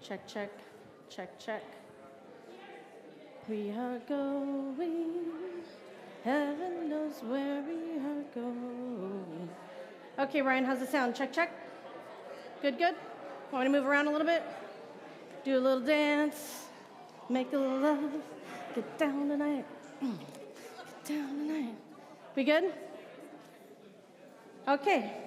Check, check, check, check. We are going, heaven knows where we are going. Okay, Ryan, how's it sound? Check, check. Good, good. Want to move around a little bit? Do a little dance, make a little love, get down tonight, get down tonight. We good? Okay.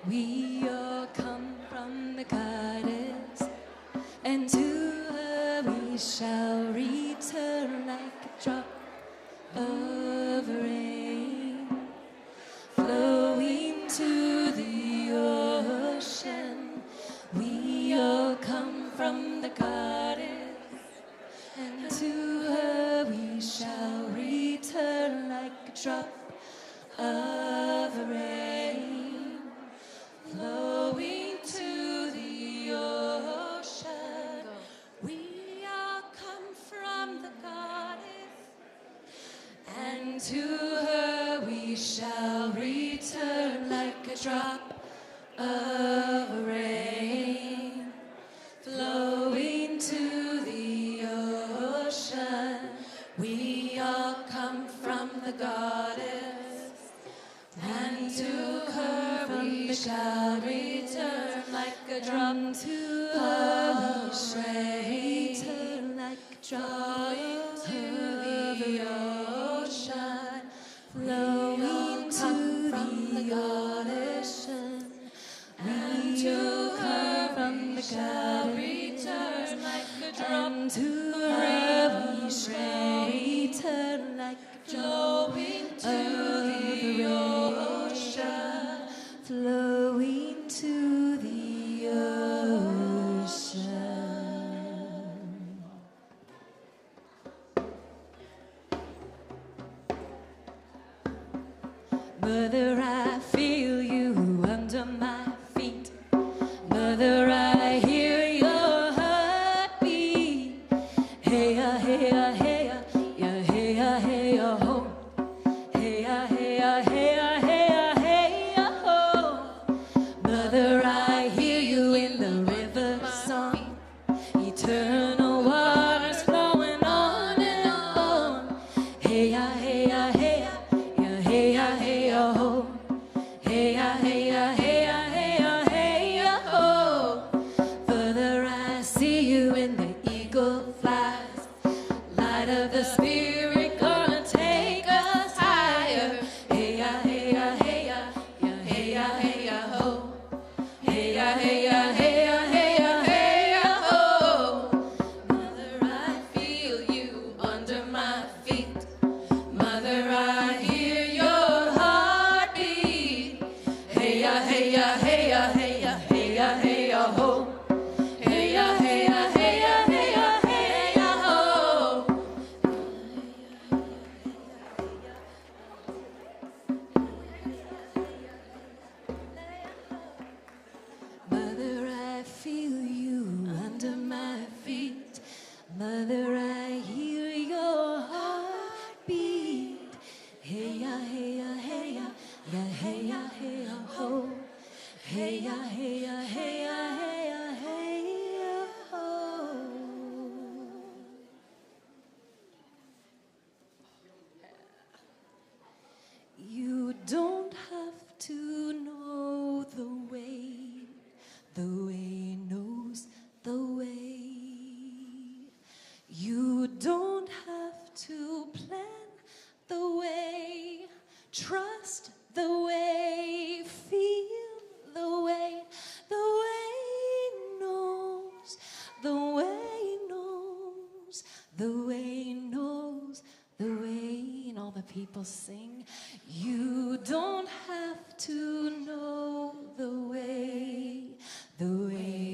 We all come from the goddess, and to her we shall return like a drop of rain, flowing to the ocean. We all come from the goddess, and to her we shall return like a drop of rain, flowing to the ocean. We all come from the goddess, and to her we shall return like a drop of rain, flowing to the ocean. We all come from the goddess, and to her we shall return like a drop. To her we shall return like a drop to the ocean, flowing to the ocean. And to her from the shall return like a drop. And to her we shall return like a drop, flowing to the ocean, flowing to the ocean. Mother, I feel you under my feet. Mother, I hear your heartbeat. Hey, hey, hey, yeah, hey, hey, ho. Hey, hey, hey, hey, hey, ho. Mother, I hear you in the river song. Eternal waters flowing on and on. Hey, hey, hey, yeah, hey, hey, ho. Hey, hey, hey, hey, ho. Father, I see you in the eagle flies. Light of the Spirit gonna take us higher. Hey, hey, hey, yeah, hey, hey, ho. Hey, hey, hey, hey, ho. Mother, I feel you under my feet. Mother, I hear your heartbeat. Hey, hey, hey, hey, hey, hey, ho. Hey, hey, hey, hey, hey, ho. Mother, I feel you under my feet. Mother, I hear your heartbeat. Hey, hey, hey, yeah, hey, hey, ho. Hey, hey, hey, hey, ho. You don't have to know the way knows the way. You don't have to plan the way, trust the way, feel the way knows, the way knows, the way knows, the way. And all the people sing. You don't have to know the way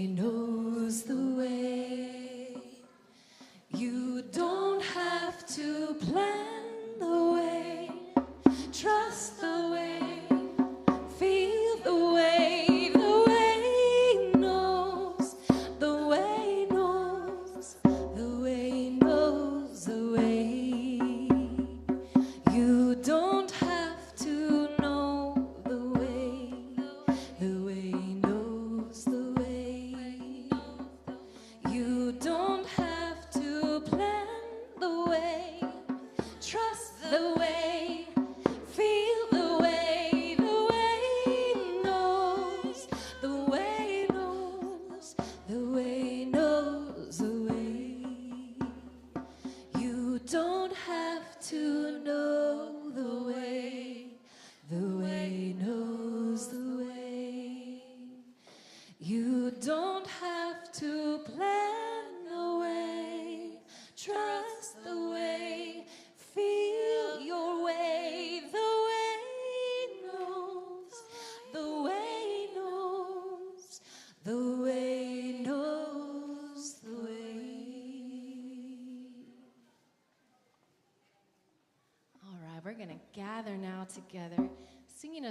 knows the way. You don't have to plan the way, trust the way, feel the way knows, the way knows, the way knows, the way. You don't have to know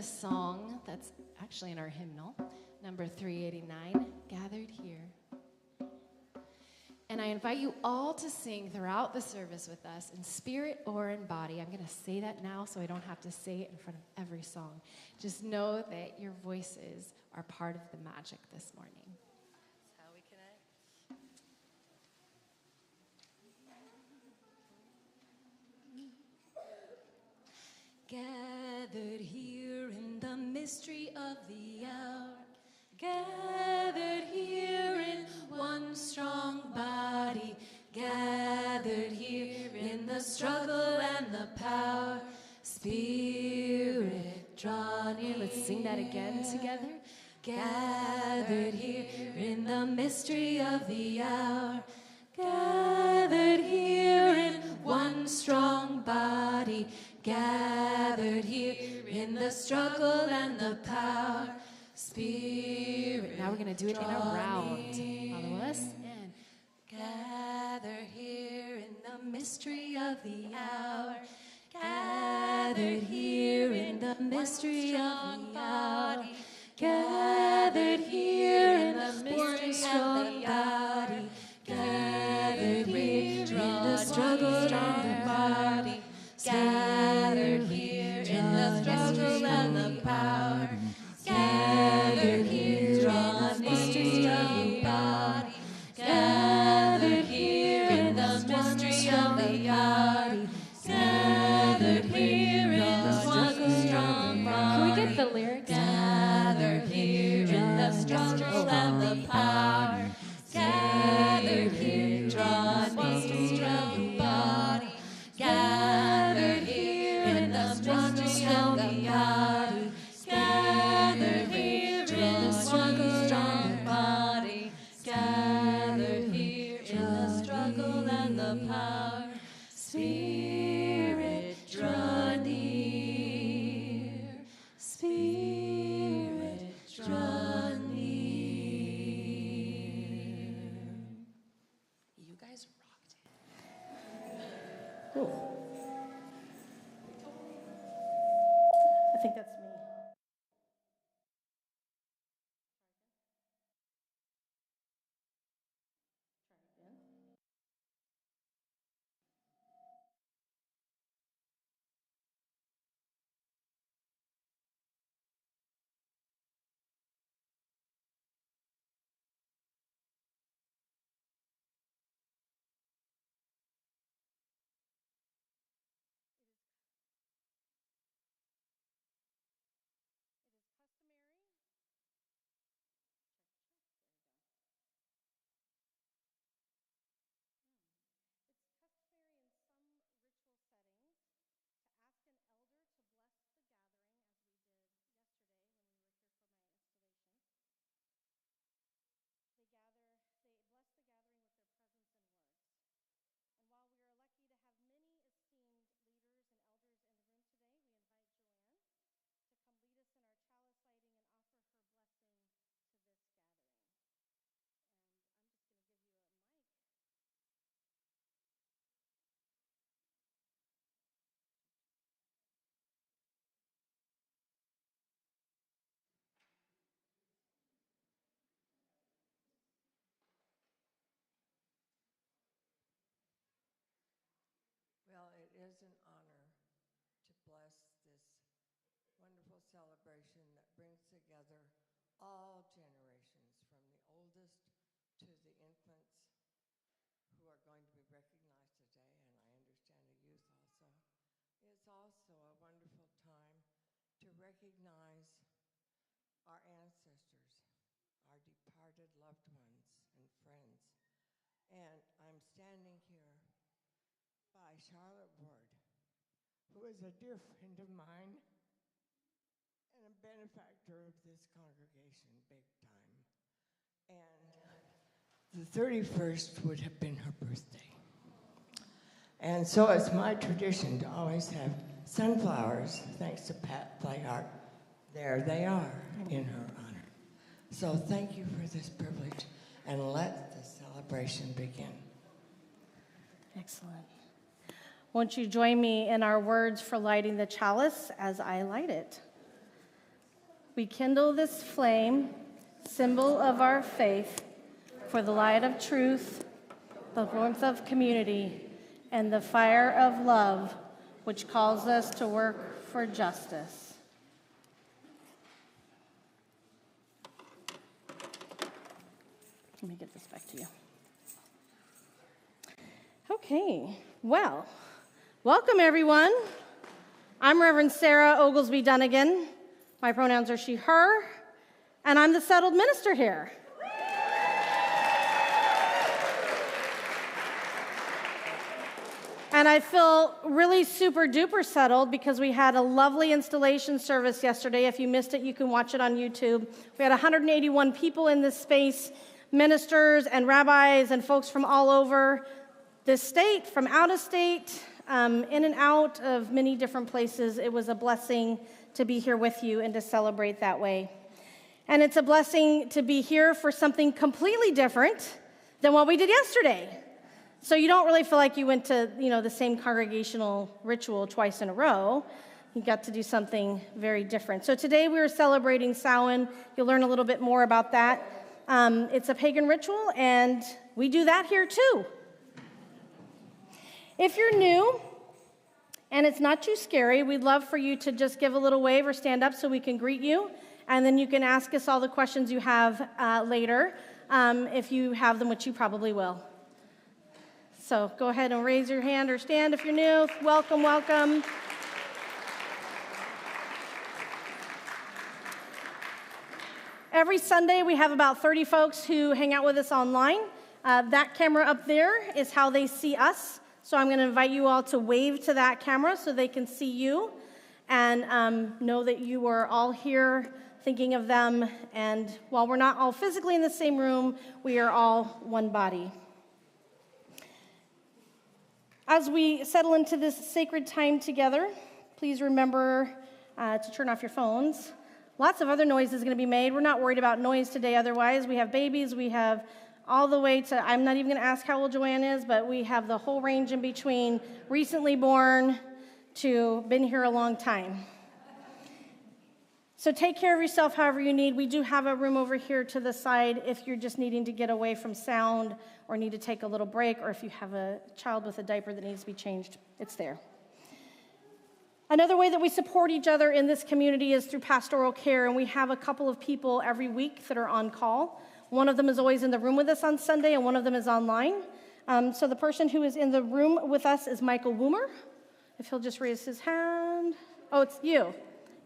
a song that's actually in our hymnal, number 389, Gathered Here. And I invite you all to sing throughout the service with us in spirit or in body. I'm going to say that now so I don't have to say it in front of every song. Just know that your voices are part of the magic this morning. That's how we connect. Gathered here in the mystery of the hour, gathered here in one strong body, gathered here in the struggle and the power, Spirit, draw near. Let's sing that again together. Gathered here in the mystery of the hour, gathered here in one strong body, gathered here in the struggle and the power, Spirit. Now we're going to do it in a round. Follow us. And gather here in the mystery of the hour, gathered here in the mystery of the hour, gathered here in the mystery of the body, gathered here in the struggle and the body, gathered here in the struggle and the power, gathered here in the mystery of the body, gathered here in the mystery of the body, gathered here in the one strong body. Can we get the lyrics? Gathered here in the struggle and the power, gathered here, draw mystery of the body, gathered here in the mystery of the body, gathered here in the strong body, gathered here in the struggle and the power, Spirit, draw near, Spirit, draw near. You guys rocked it. Cool. I think that's me. Try again. It is customary. Check, check. There we go. It's customary in some ritual settings to ask an elder to bless the gathering, as we did yesterday when we were here for my installation. They bless the gathering with their presence and words. And while we are lucky to have many esteemed leaders and elders in the room today, we invite Joanne to come lead us in our chalice lighting and offer her blessing to this gathering. And I'm just going to give you a mic. Well, it is an honor to bless this wonderful celebration that brings together all generations, from the oldest to the infants who are going to be recognized today, and I understand the youth also. It's also a wonderful time to recognize our ancestors, our departed loved ones and friends. And I'm standing here by Charlotte Ward, who is a dear friend of mine and a benefactor of this congregation, big time. And the 31st would have been her birthday. And so it's my tradition to always have sunflowers, thanks to Pat Flyhart. There they are in her honor. So thank you for this privilege, and let the celebration begin. Excellent. Won't you join me in our words for lighting the chalice as I light it? we kindle this flame, symbol of our faith, for the light of truth, the warmth of community, and the fire of love, which calls us to work for justice. Let me get this back to you. Okay, well, welcome everyone. I'm Reverend Sarah Oglesby Dunnigan. My pronouns are she, her, and I'm the settled minister here. And I feel really super duper settled because we had a lovely installation service yesterday. If you missed it, you can watch it on YouTube. We had 181 people in this space, ministers and rabbis and folks from all over this state, from out of state, in and out of many different places. It was a blessing to be here with you and to celebrate that way. And it's a blessing to be here for something completely different than what we did yesterday. So you don't really feel like you went to, the same congregational ritual twice in a row. You got to do something very different. So today we are celebrating Samhain. You'll learn a little bit more about that. It's a pagan ritual, and we do that here too. If you're new and it's not too scary, we'd love for you to just give a little wave or stand up so we can greet you, and then you can ask us all the questions you have later, if you have them, which you probably will. So go ahead and raise your hand or stand if you're new. Welcome, welcome. Every Sunday, we have about 30 folks who hang out with us online. That camera up there is how they see us. So I'm going to invite you all to wave to that camera so they can see you and know that you are all here thinking of them. And while we're not all physically in the same room, we are all one body. As we settle into this sacred time together, please remember to turn off your phones. Lots of other noise is going to be made. We're not worried about noise today otherwise. We have babies. We have all the way to, I'm not even going to ask how old Joanne is, but we have the whole range in between recently born to been here a long time. So take care of yourself however you need. We do have a room over here to the side if you're just needing to get away from sound or need to take a little break, or if you have a child with a diaper that needs to be changed, it's there. Another way that we support each other in this community is through pastoral care, and we have a couple of people every week that are on call. One of them is always in the room with us on Sunday, and one of them is online. So the person who is in the room with us is Michael Woomer. If he'll just raise his hand. Oh, it's you.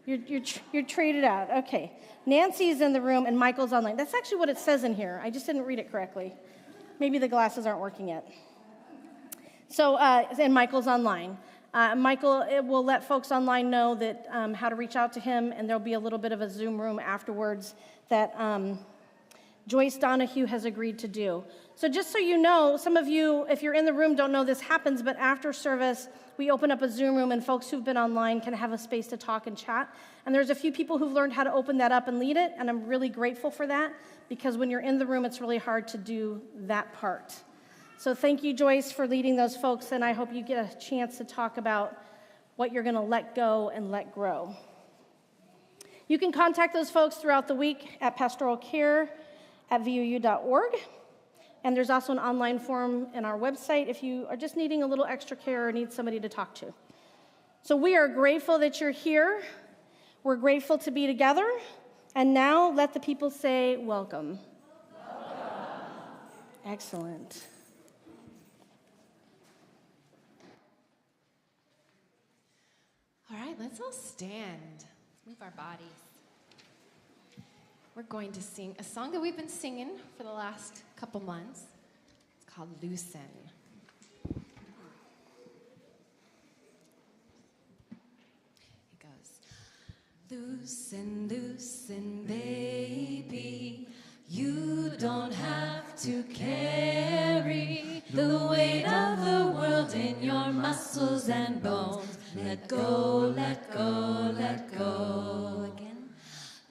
You're traded out. Okay. Nancy is in the room, and Michael's online. That's actually what it says in here. I just didn't read it correctly. Maybe the glasses aren't working yet. So, and Michael's online. Michael will let folks online know that how to reach out to him, and there'll be a little bit of a Zoom room afterwards that Joyce Donahue has agreed to do. So just so you know, some of you, if you're in the room, don't know this happens, but after service, we open up a Zoom room, and folks who've been online can have a space to talk and chat. And there's a few people who've learned how to open that up and lead it, and I'm really grateful for that, because when you're in the room, it's really hard to do that part. So thank you, Joyce, for leading those folks, and I hope you get a chance to talk about what you're going to let go and let grow. You can contact those folks throughout the week at pastoralcare@vuu.org, and there's also an online form in our website if you are just needing a little extra care or need somebody to talk to. So we are grateful that you're here. We're grateful to be together, and now let the people say welcome. Excellent. All right, let's all stand. Move our bodies. We're going to sing a song that we've been singing for the last couple months. It's called Loosen. It goes, loosen, loosen, baby. You don't have to carry the weight of the world in your muscles and bones. Let go, let go, let go. Again.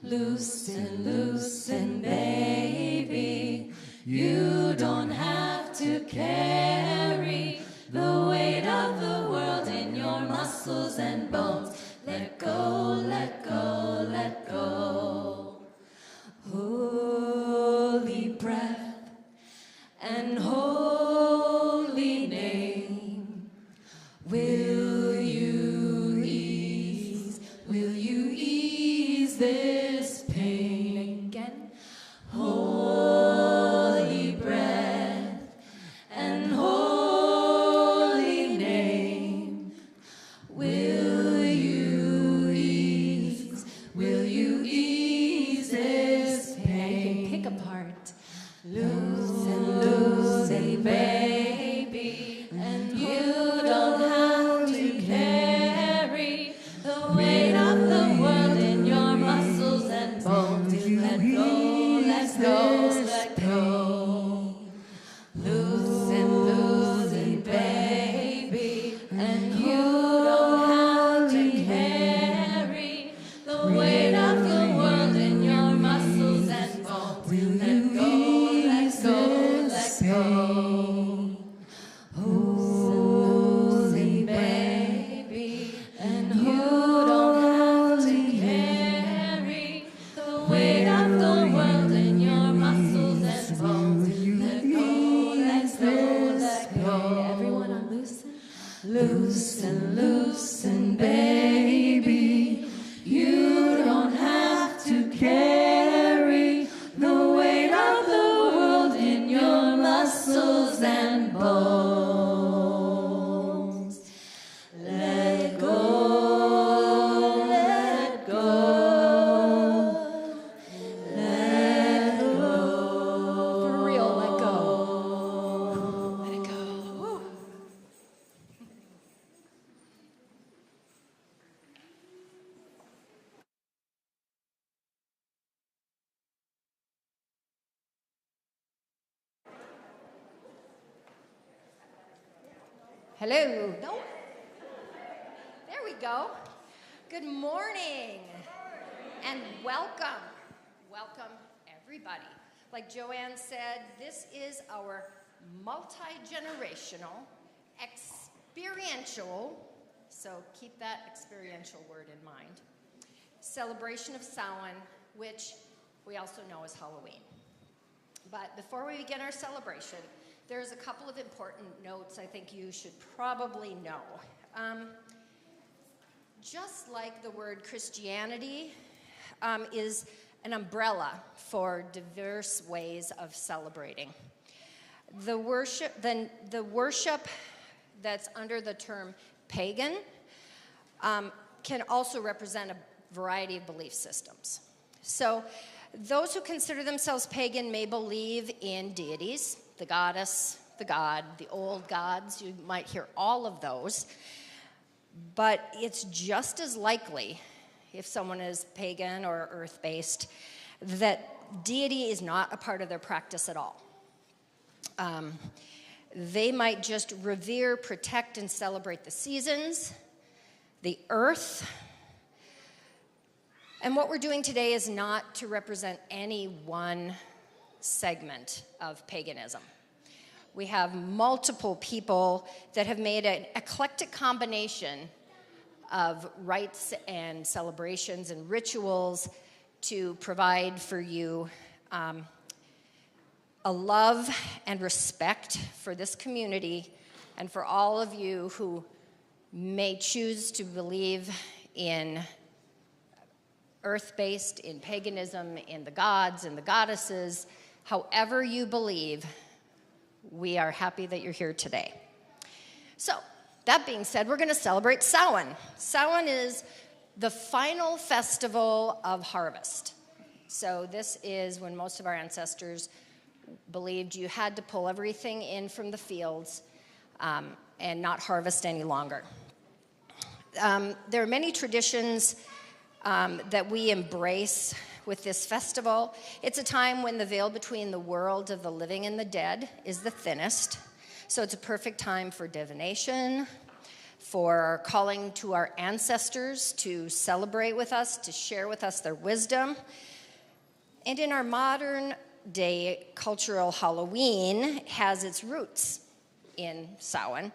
Loosen, loosen, baby. You don't have to carry the weight of the world in your muscles and bones. Let go, let go, let go. pain again. Holy breath and holy name, will you ease this pain? Pick apart, loosen, baby, and you don't have to carry the weight of the world in your muscles and bones. Let go, let go, let go. Loosen, baby, and you don't have to carry the weight of the world in your muscles and bones. Let go, let go, let go. Loosen, baby, and you don't have to carry the weight of the world in your muscles and bones. Let go, let go, let go. Everyone on loosen. Loosen, loosen, baby. You don't have to carry the weight of the world in your muscles and bones. Let go, let go, let go. For real, let go. Let it go. Woo. Hello. No. There we go. Good morning and welcome. Welcome, everybody. Like Joanne said, this is our multi-generational, experiential, so keep that experiential word in mind, celebration of Samhain, which we also know as Halloween. But before we begin our celebration, there's a couple of important notes I think you should probably know. Just like the word Christianity is an umbrella for diverse ways of celebrating. The worship that's under the term pagan can also represent a variety of belief systems. So those who consider themselves pagan may believe in deities, the goddess, the god, the old gods. You might hear all of those. But it's just as likely, if someone is pagan or earth-based, that deity is not a part of their practice at all. They might just revere, protect, and celebrate the seasons, the earth. And what we're doing today is not to represent any one segment of paganism. We have multiple people that have made an eclectic combination of rites and celebrations and rituals to provide for you a love and respect for this community and for all of you who may choose to believe in earth-based, in paganism, in the gods and the goddesses. However you believe, we are happy that you're here today. So, that being said, we're going to celebrate Samhain. Samhain is the final festival of harvest. So this is when most of our ancestors believed you had to pull everything in from the fields and not harvest any longer. There are many traditions that we embrace with this festival. It's a time when the veil between the world of the living and the dead is the thinnest. So it's a perfect time for divination, for calling to our ancestors to celebrate with us, to share with us their wisdom. And in our modern day cultural Halloween has its roots in Samhain,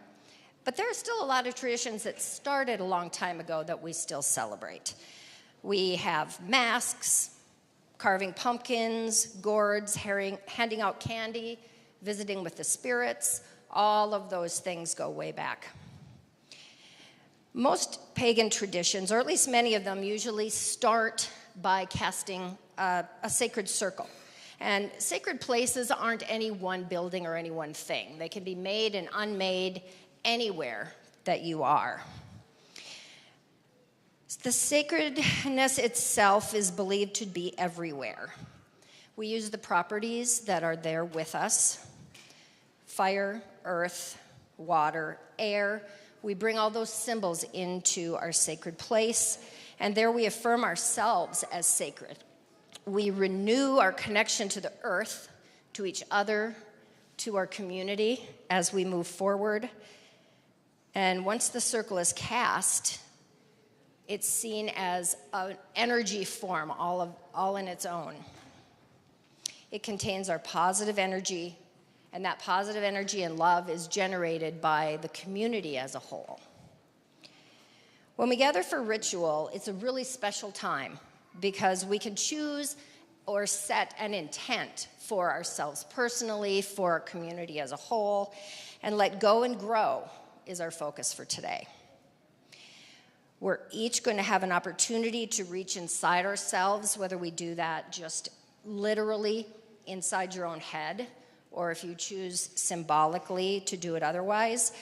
but there are still a lot of traditions that started a long time ago that we still celebrate. We have masks, carving pumpkins, gourds, handing out candy, visiting with the spirits. All of those things go way back. Most pagan traditions, or at least many of them, usually start by casting a sacred circle. And sacred places aren't any one building or any one thing. They can be made and unmade anywhere that you are. The sacredness itself is believed to be everywhere. We use the properties that are there with us: fire, earth, water, air. We bring all those symbols into our sacred place, and there we affirm ourselves as sacred. We renew our connection to the earth, to each other, to our community as we move forward. And once the circle is cast, it's seen as an energy form, all in its own. It contains our positive energy, and that positive energy and love is generated by the community as a whole. When we gather for ritual, it's a really special time because we can choose or set an intent for ourselves personally, for our community as a whole, and let go and grow is our focus for today. We're each going to have an opportunity to reach inside ourselves, whether we do that just literally inside your own head, or if you choose symbolically to do it otherwise.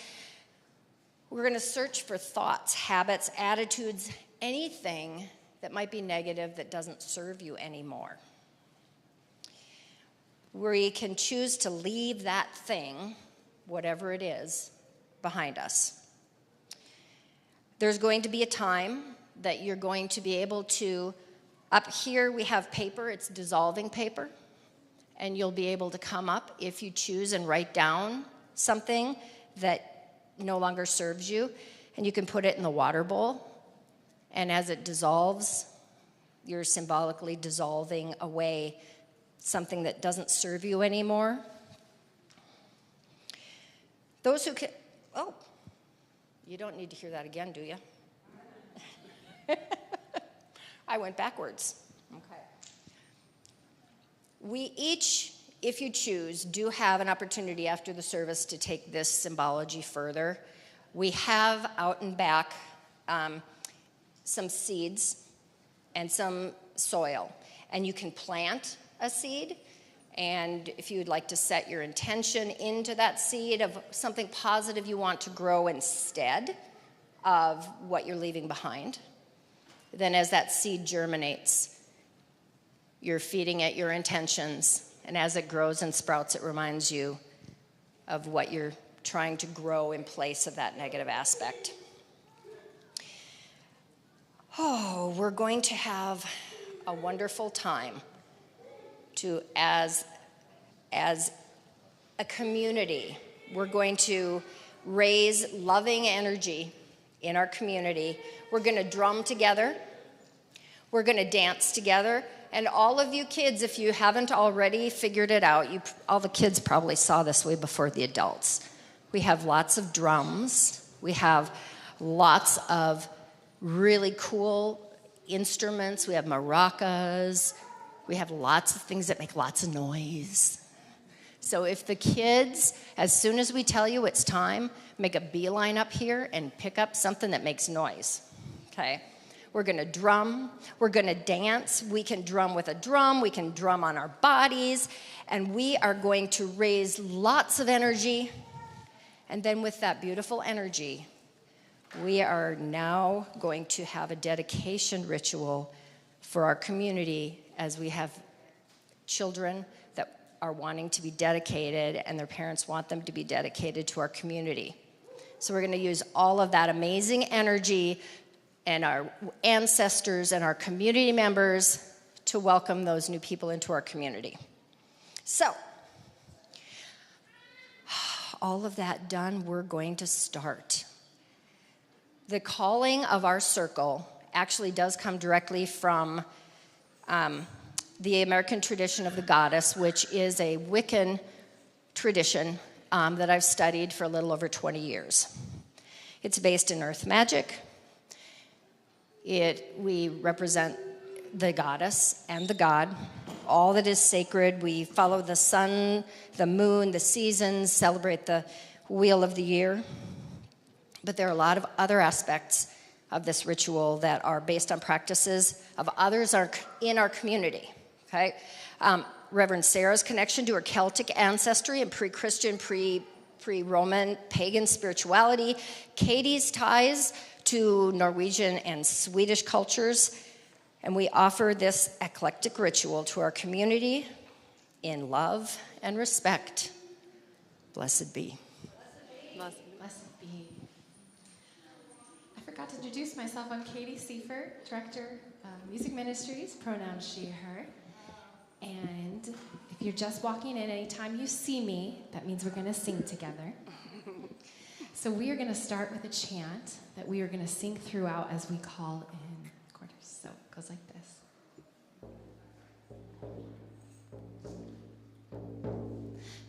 We're going to search for thoughts, habits, attitudes, anything that might be negative that doesn't serve you anymore. We can choose to leave that thing, whatever it is, behind us. There's going to be a time that you're going to be able to, up here we have paper, it's dissolving paper, and you'll be able to come up if you choose and write down something that no longer serves you, and you can put it in the water bowl, and as it dissolves, you're symbolically dissolving away something that doesn't serve you anymore. Those who can, oh, you don't need to hear that again, do you? I went backwards. Okay. We each, if you choose, do have an opportunity after the service to take this symbology further. We have out and back some seeds and some soil, and you can plant a seed, and if you would like to set your intention into that seed of something positive you want to grow instead of what you're leaving behind, then as that seed germinates, you're feeding it your intentions, and as it grows and sprouts, it reminds you of what you're trying to grow in place of that negative aspect. Oh, we're going to have a wonderful time to, as a community, we're going to raise loving energy in our community. We're going to drum together. We're going to dance together. And all of you kids, if you haven't already figured it out, all the kids probably saw this way before the adults. We have lots of drums. We have lots of really cool instruments. We have maracas. We have lots of things that make lots of noise. So if the kids, as soon as we tell you it's time, make a beeline up here and pick up something that makes noise, okay? We're going to drum. We're going to dance. We can drum with a drum. We can drum on our bodies. And we are going to raise lots of energy. And then with that beautiful energy, we are now going to have a dedication ritual for our community as we have children that are wanting to be dedicated and their parents want them to be dedicated to our community. So we're going to use all of that amazing energy and our ancestors and our community members to welcome those new people into our community. So, all of that done, we're going to start. The calling of our circle actually does come directly from the American tradition of the goddess, which is a Wiccan tradition that I've studied for a little over 20 years. It's based in earth magic. We represent the goddess and the god, all that is sacred. We follow the sun, the moon, the seasons, celebrate the wheel of the year. But there are a lot of other aspects of this ritual that are based on practices of others in our community. Okay. Reverend Sarah's connection to her Celtic ancestry and pre-Christian, pre-Roman pagan spirituality. Katie's ties to Norwegian and Swedish cultures. And we offer this eclectic ritual to our community in love and respect. Blessed be. Blessed be. I forgot to introduce myself. I'm Katie Seifert, Director of Music Ministries, pronouns she, her. And if you're just walking in, anytime you see me, that means we're going to sing together. So we are going to start with a chant that we are going to sing throughout as we call in quarters. So it goes like this.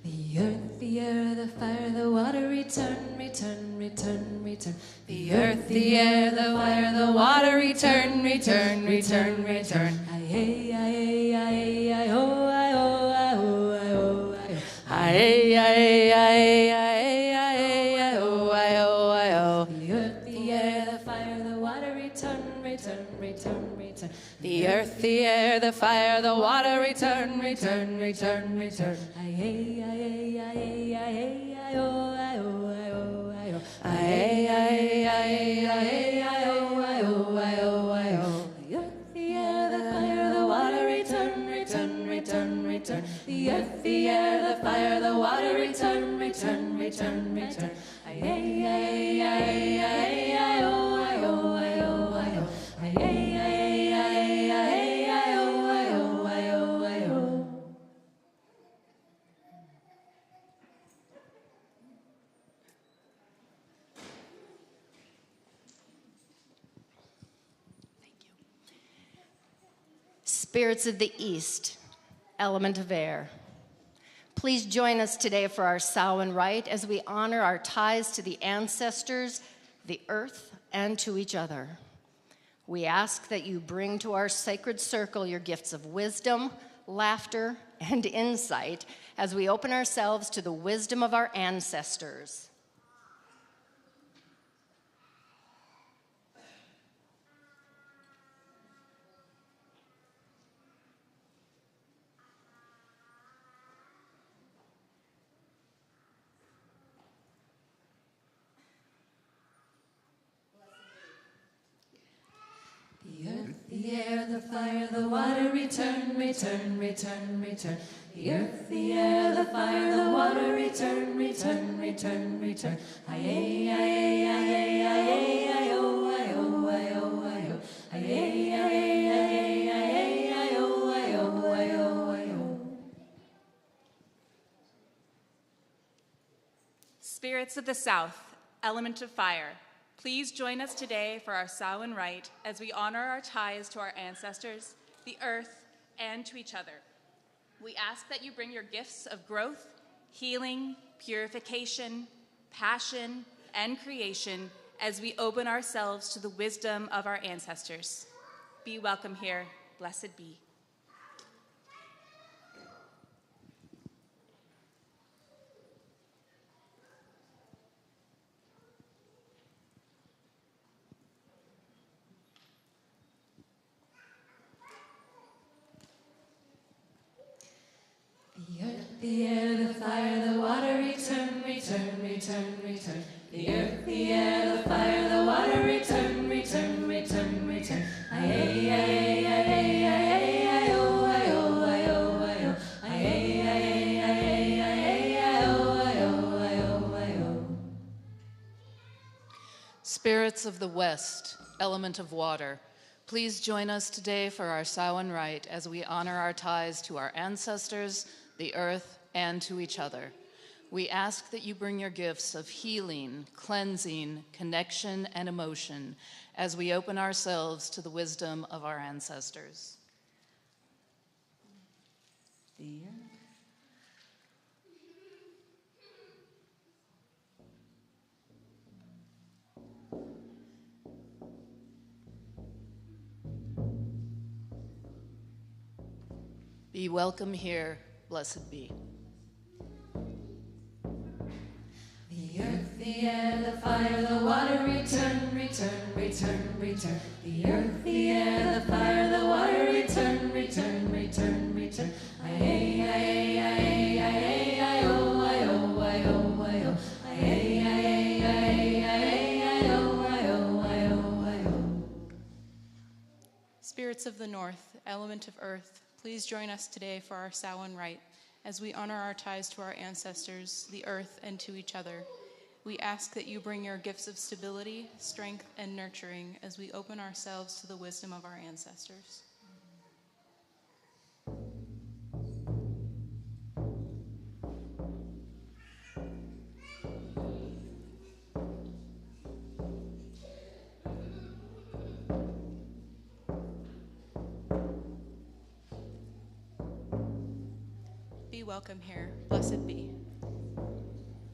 The earth, the air, the fire, the water, return, return, return, return. The earth, the air, the fire, the water, return, return, return, return. Aye, aye, aye, aye, oh, aye, oh, aye, oh, aye, oh, aye. Aye, aye, aye, aye, aye, oh, aye, oh, aye, oh. The earth, the air, the fire, the water, return, return, return, return. The earth, the air, the fire, the water, return, return, return, return. Aye, aye, aye, aye, aye, oh, aye, oh, aye, oh, aye, oh. Aye, aye, aye, aye, aye, oh, aye, oh, aye, oh, aye, oh. The earth, the air, the fire, the water, return, return, return, return. The earth, the air, the fire, the water, return, return, return, return. Aye, aye, aye, aye, aye, oh, aye, oh, aye, oh, aye, oh. Aye, aye, aye, aye, aye, oh, aye, oh, aye, oh, aye, oh. Spirits of the East, element of air. Please join us today for our Samhain rite as we honor our ties to the ancestors, the earth, and to each other. We ask that you bring to our sacred circle your gifts of wisdom, laughter, and insight as we open ourselves to the wisdom of our ancestors. The earth, the air, the fire, the water, return, return, return, return. The earth, the air, the fire, the water, return, return, return, return. Aye, aye, aye, aye, aye, oh, aye, oh, aye, oh, aye, oh. Aye, aye, aye, aye, aye, oh, aye, oh, aye, oh, aye, oh. Spirits of the South, element of fire, please join us today for our Samhain rite as we honor our ties to our ancestors, the earth, and to each other. We ask that you bring your gifts of growth, healing, purification, passion, and creation as we open ourselves to the wisdom of our ancestors. Be welcome here. Blessed be. The earth, the air, the fire, the water, return, return, return, return. The earth, the air, the fire, the water, return, return, return, return. Aye, aye, aye, aye, aye, oh, aye, oh, aye, oh, aye, oh. Aye, aye, aye, aye, aye, oh, aye, oh, aye, oh, aye, oh. Spirits of the West, element of water, please join us today for our Samhain rite as we honor our ties to our ancestors, the earth, and to each other. We ask that you bring your gifts of healing, cleansing, connection, and emotion as we open ourselves to the wisdom of our ancestors. Be welcome here, blessed be. The earth, the air, the fire, the water, return, return, return, return. The earth, the air, the fire, the water, return, return, return, the north, element of earth, please join us today for our Samhain rite as we honor our ties to our ancestors, the earth, and to each other. We ask that you bring your gifts of stability, strength, and nurturing as we open ourselves to the wisdom of our ancestors. Be welcome here. Blessed be.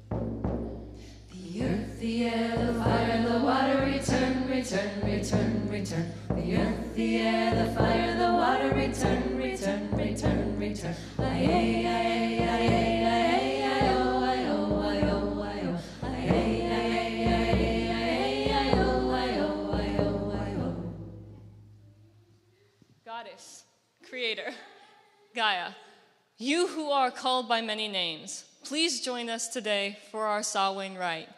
The earth, the air, the fire, the water, return, return, return, return. The earth, the air, the fire, the water, return, return, return, return. Aye, aye, aye, aye, aye, aye, oh, aye, oh, aye, oh, aye, oh. Aye, aye, aye, aye, aye, aye, oh, aye, oh, aye, oh, aye, oh. Goddess, Creator, Gaia, you who are called by many names, please join us today for our Samhain rite.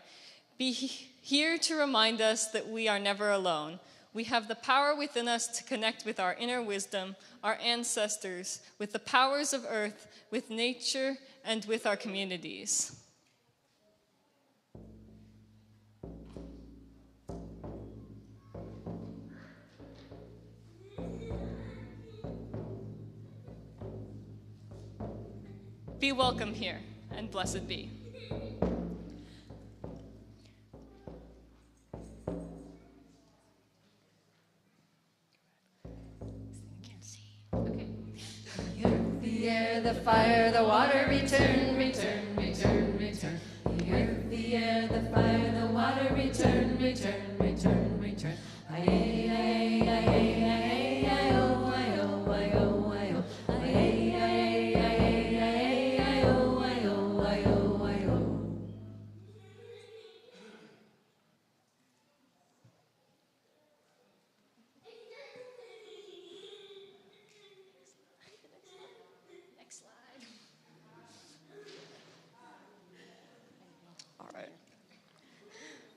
Be here to remind us that we are never alone. We have the power within us to connect with our inner wisdom, our ancestors, with the powers of earth, with nature, and with our communities. Be welcome here, and blessed be. The earth, the air, the fire, the water, return, return, return, return. The earth, the air, the fire, the water, return, return, return, return. Aye, aye, aye, aye, aye, aye, oh, aye, oh, aye, oh, aye, oh. Aye, aye, aye, aye, aye, aye, oh, aye, oh, aye, oh, aye, oh. Next slide. All right.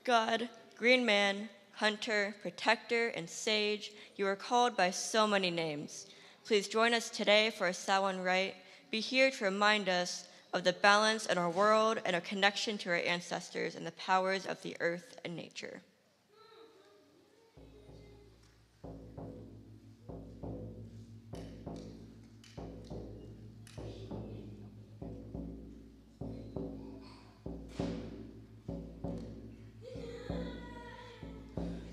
God, green man, hunter, protector, and sage, you are called by so many names. Please join us today for a Samhain rite. Be here to remind us of the balance in our world and our connection to our ancestors and the powers of the earth and nature.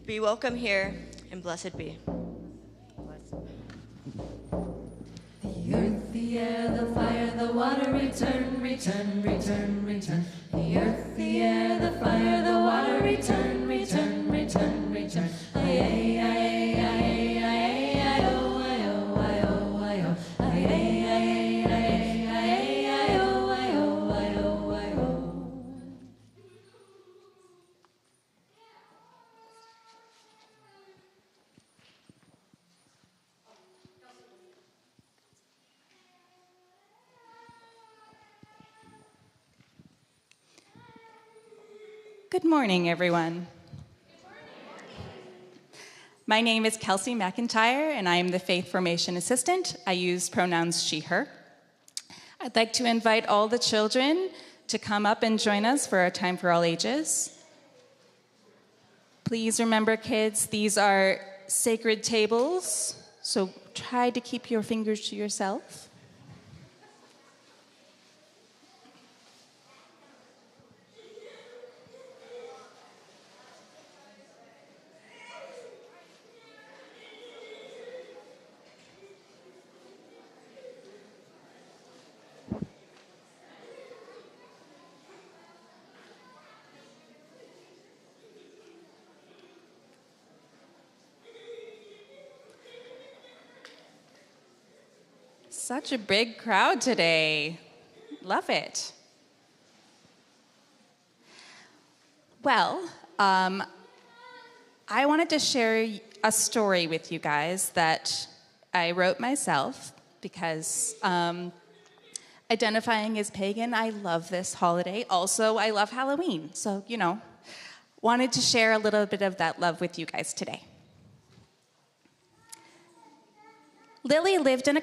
Be welcome here, and blessed be. The earth, the air, the fire, the water, return, return, return, return. The earth, the air, the fire, the water, return, return, return, return. Aye, aye, aye, aye, aye, aye, oh, aye, oh, aye, oh, aye, oh. Aye, aye, aye, aye, aye, aye, oh, aye, oh, aye, oh, aye, oh. Good morning, everyone. My name is Kelsey McIntyre, and I am the Faith Formation Assistant. I use pronouns she, her. I'd like to invite all the children to come up and join us for our Time for All Ages. Please remember, kids, these are sacred tables, so try to keep your fingers to yourself. Such a big crowd today. Love it. Well, I wanted to share a story with you guys that I wrote myself because identifying as pagan, I love this holiday. Also, I love Halloween. So, wanted to share a little bit of that love with you guys today. Lily lived in a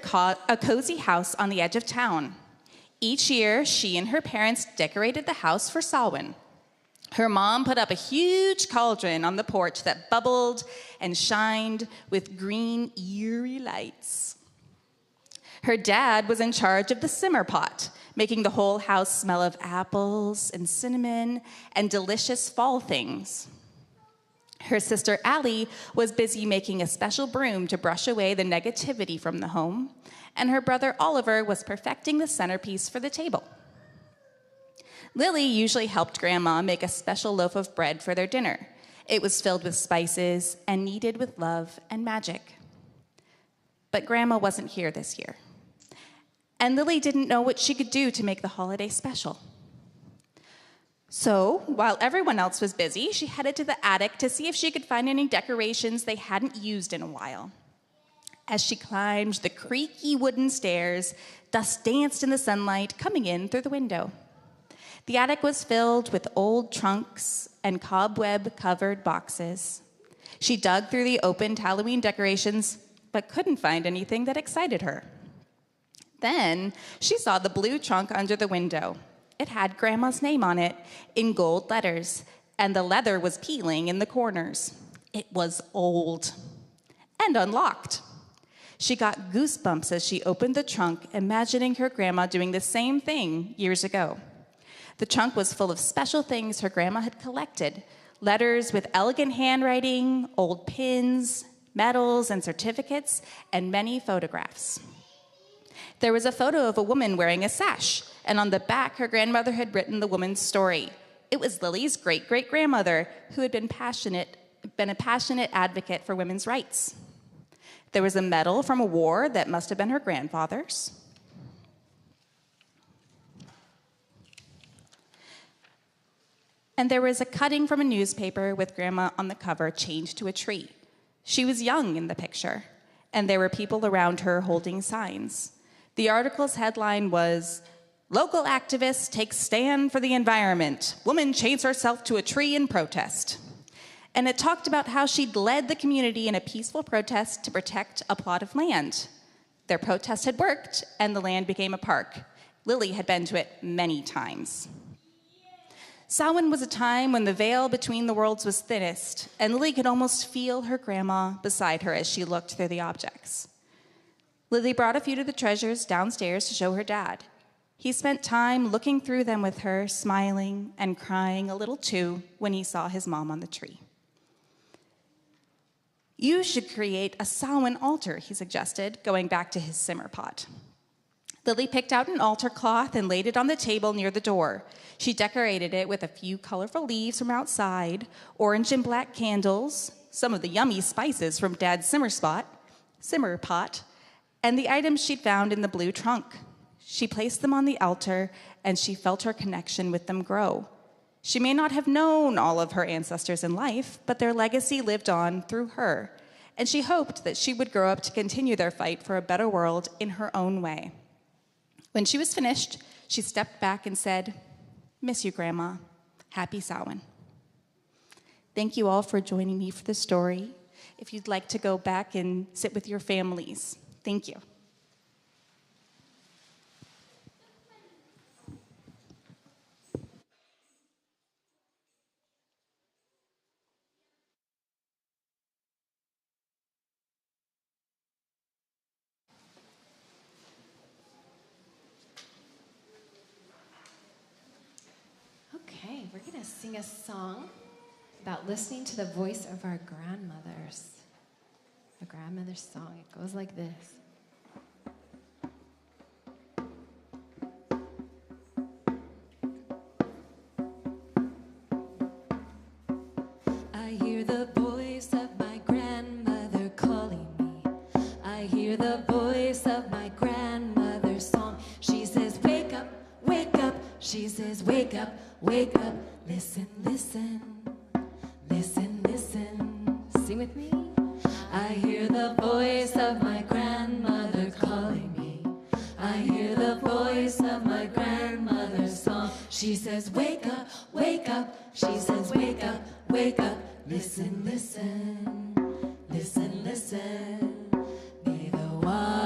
cozy house on the edge of town. Each year, she and her parents decorated the house for Samhain. Her mom put up a huge cauldron on the porch that bubbled and shined with green, eerie lights. Her dad was in charge of the simmer pot, making the whole house smell of apples and cinnamon and delicious fall things. Her sister Allie was busy making a special broom to brush away the negativity from the home, and her brother Oliver was perfecting the centerpiece for the table. Lily usually helped Grandma make a special loaf of bread for their dinner. It was filled with spices and kneaded with love and magic. But Grandma wasn't here this year, and Lily didn't know what she could do to make the holiday special. So, while everyone else was busy, she headed to the attic to see if she could find any decorations they hadn't used in a while. As she climbed the creaky wooden stairs, dust danced in the sunlight coming in through the window. The attic was filled with old trunks and cobweb-covered boxes. She dug through the opened Halloween decorations, but couldn't find anything that excited her. Then, she saw the blue trunk under the window. It had Grandma's name on it in gold letters, and the leather was peeling in the corners. It was old and unlocked. She got goosebumps as she opened the trunk, imagining her grandma doing the same thing years ago. The trunk was full of special things her grandma had collected, letters with elegant handwriting, old pins, medals and certificates, and many photographs. There was a photo of a woman wearing a sash, and on the back, her grandmother had written the woman's story. It was Lily's great-great-grandmother, who had been a passionate advocate for women's rights. There was a medal from a war that must have been her grandfather's. And there was a cutting from a newspaper with Grandma on the cover chained to a tree. She was young in the picture, and there were people around her holding signs. The article's headline was, "Local activist takes stand for the environment. Woman chains herself to a tree in protest." And it talked about how she'd led the community in a peaceful protest to protect a plot of land. Their protest had worked, and the land became a park. Lily had been to it many times. Samhain was a time when the veil between the worlds was thinnest, and Lily could almost feel her grandma beside her as she looked through the objects. Lily brought a few of the treasures downstairs to show her dad. He spent time looking through them with her, smiling and crying a little too when he saw his mom on the tree. "You should create a Samhain altar," he suggested, going back to his simmer pot. Lily picked out an altar cloth and laid it on the table near the door. She decorated it with a few colorful leaves from outside, orange and black candles, some of the yummy spices from Dad's simmer pot, and the items she'd found in the blue trunk. She placed them on the altar, and she felt her connection with them grow. She may not have known all of her ancestors in life, but their legacy lived on through her, and she hoped that she would grow up to continue their fight for a better world in her own way. When she was finished, she stepped back and said, "Miss you, Grandma. Happy Samhain." Thank you all for joining me for the story. If you'd like to go back and sit with your families, thank you. Okay, we're going to sing a song about listening to the voice of our grandmothers. A grandmother's song. It goes like this. I hear the voice of my grandmother calling me. I hear the voice of my grandmother's song. She says, "Wake up, wake up." She says, "Wake up, wake up. Listen, listen. Listen, listen." Sing with me. I hear the voice of my grandmother calling me. I hear the voice of my grandmother's song. She says, "Wake up, wake up." She says, "Wake up, wake up. Listen, listen. Listen, listen. May the water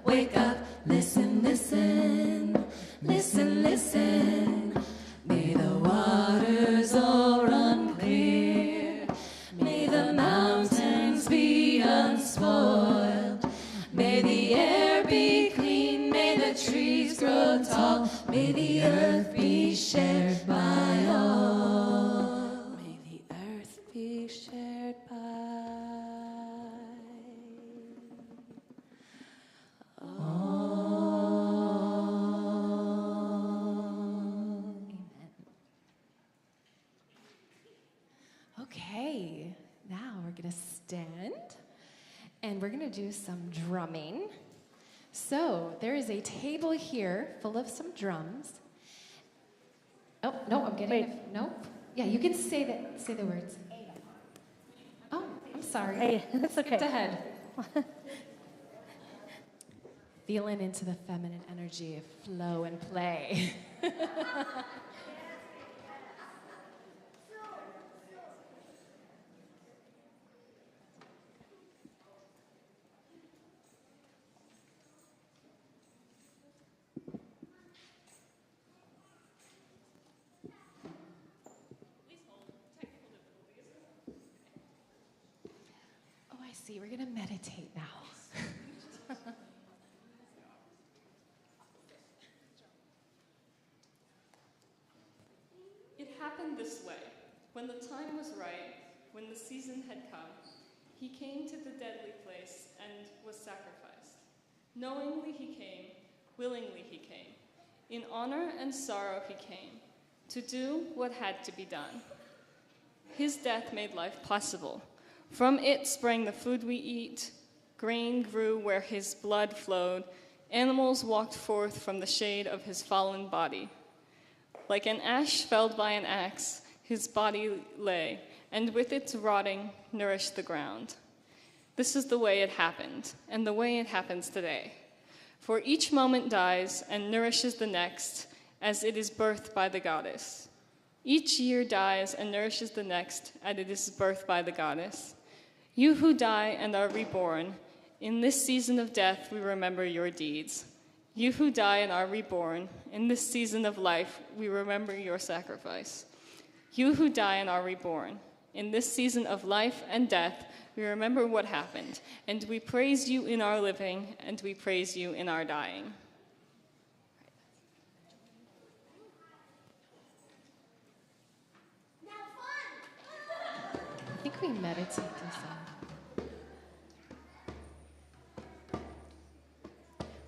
wake up, listen, listen, listen, listen. May the waters all run clear. May the mountains be unspoiled. May the air be clean. May the trees grow tall. May the earth be shared by all. May the earth be shared by Okay, now we're gonna stand and we're gonna do some drumming. So there is a table here full of some drums. Oh, no, I'm getting it. Nope. Yeah, you can say the words. Oh, I'm sorry. Hey, that's okay. Skipped ahead. Feeling into the feminine energy of flow and play. Oh, I see. We're going to meditate now. It happened this way. When the time was right, when the season had come, he came to the deadly place and was sacrificed. Knowingly he came, willingly he came. In honor and sorrow he came, to do what had to be done. His death made life possible. From it sprang the food we eat, grain grew where his blood flowed, animals walked forth from the shade of his fallen body. Like an ash felled by an axe, his body lay, and with its rotting nourished the ground. This is the way it happened, and the way it happens today. For each moment dies and nourishes the next, as it is birthed by the goddess. Each year dies and nourishes the next, as it is birthed by the goddess. You who die and are reborn, in this season of death we remember your deeds. You who die and are reborn, in this season of life we remember your sacrifice. You who die and are reborn, in this season of life and death we remember what happened, and we praise you in our living, and we praise you in our dying. I think we meditate this on.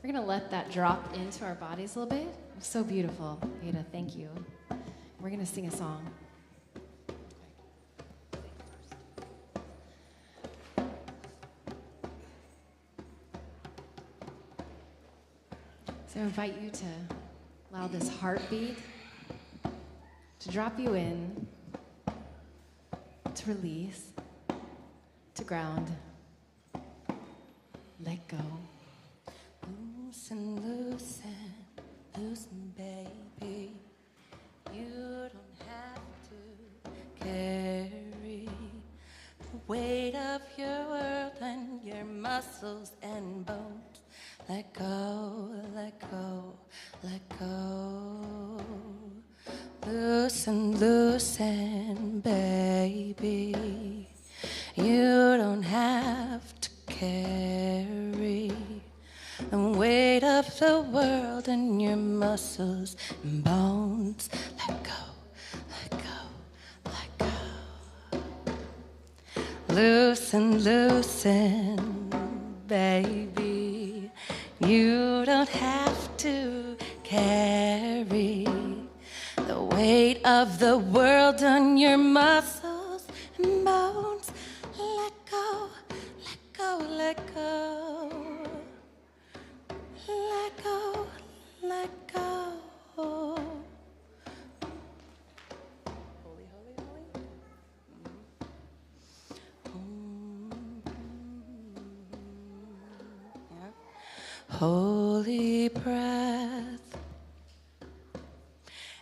We're going to let that drop into our bodies a little bit. So beautiful. Ada, thank you. We're going to sing a song. So I invite you to allow this heartbeat to drop you in, to release, to ground, let go. Loosen, loosen, loosen, baby. You don't have to carry the weight of your world and your muscles and bones. Let go, let go, let go. Loosen, loosen, baby. You don't have to carry the weight of the world in your muscles and bones. Let go, let go, let go. Loosen, loosen, baby. You don't have to carry the weight of the world on your muscles and bones. Let go, let go, let go. Let go, let go. Holy, holy, holy. Yeah. Holy breath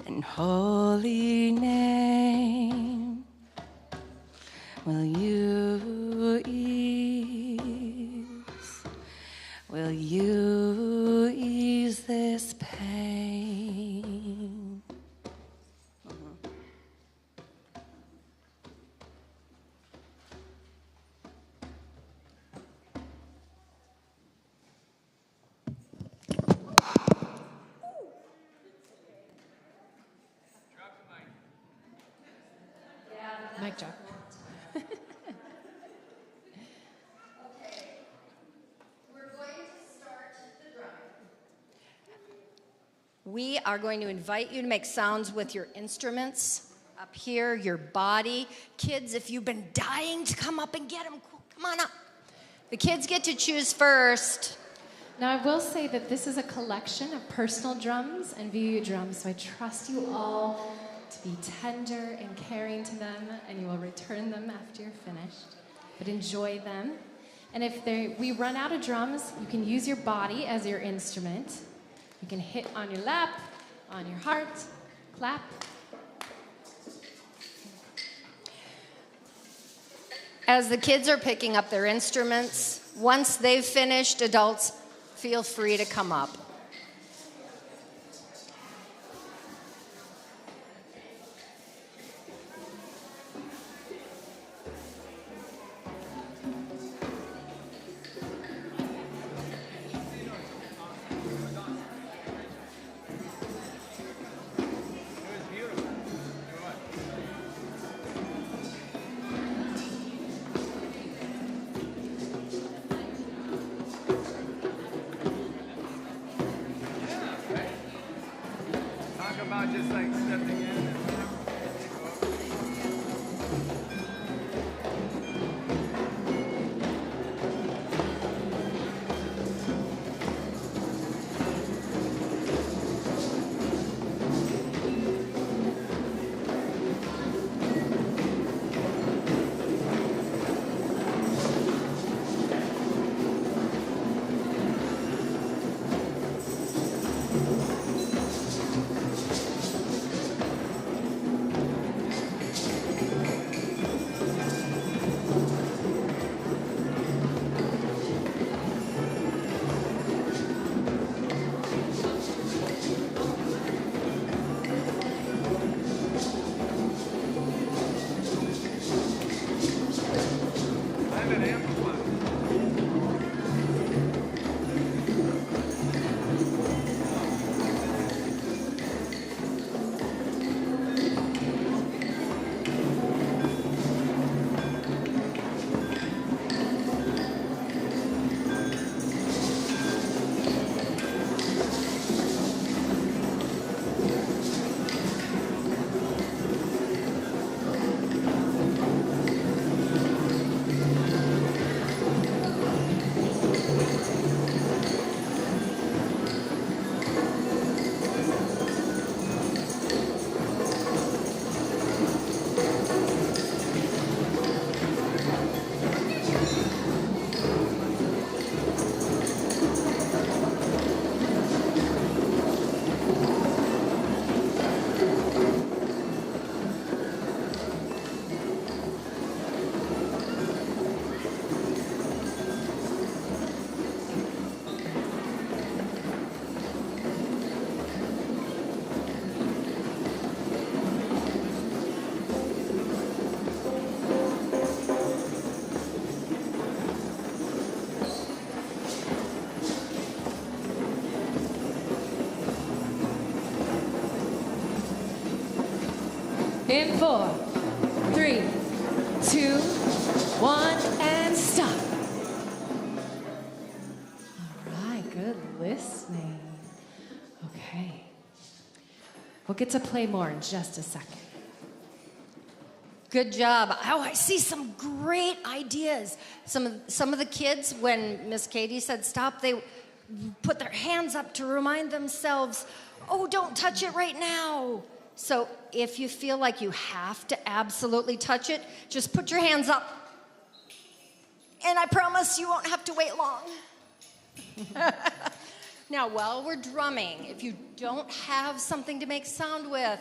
and holy name will you ease? Will you you ease this pain. Mic drop. We are going to invite you to make sounds with your instruments up here, your body. Kids, if you've been dying to come up and get them, come on up. The kids get to choose first. Now, I will say that this is a collection of personal drums and VU drums, so I trust you all to be tender and caring to them, and you will return them after you're finished. But enjoy them. And if we run out of drums, you can use your body as your instrument. You can hit on your lap, on your heart, clap. As the kids are picking up their instruments, once they've finished, adults, feel free to come up. Just like stepping in. In 4, 3, 2, 1, and stop. All right, good listening. Okay. We'll get to play more in just a second. Good job. Oh, I see some great ideas. Some of the kids, when Miss Katie said stop, they put their hands up to remind themselves, oh, don't touch it right now. So if you feel like you have to absolutely touch it, just put your hands up. And I promise you won't have to wait long. Now, while we're drumming, if you don't have something to make sound with,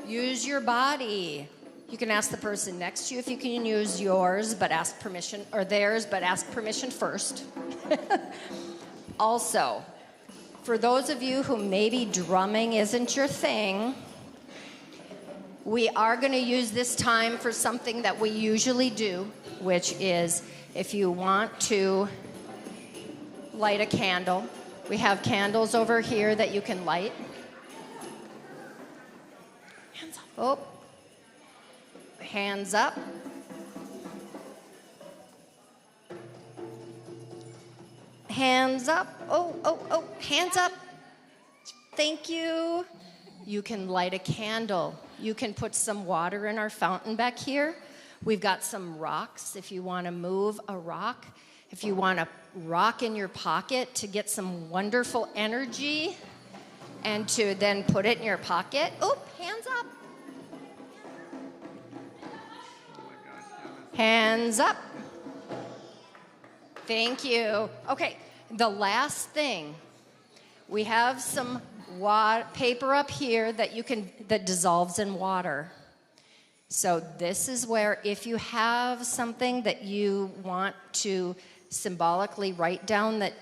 use your body. You can ask the person next to you if you can use yours, but ask permission, or theirs, but ask permission first. Also, for those of you who maybe drumming isn't your thing, we are going to use this time for something that we usually do, which is if you want to light a candle. We have candles over here that you can light. Hands up. Oh. Hands up. Hands up. Oh, hands up. Thank you. You can light a candle. You can put some water in our fountain back here. We've got some rocks if you want to move a rock. If you want to rock in your pocket to get some wonderful energy and to then put it in your pocket. Oh, hands up. Hands up. Thank you. Okay, the last thing. We have some paper up here that dissolves in water. So this is where if you have something that you want to symbolically write down that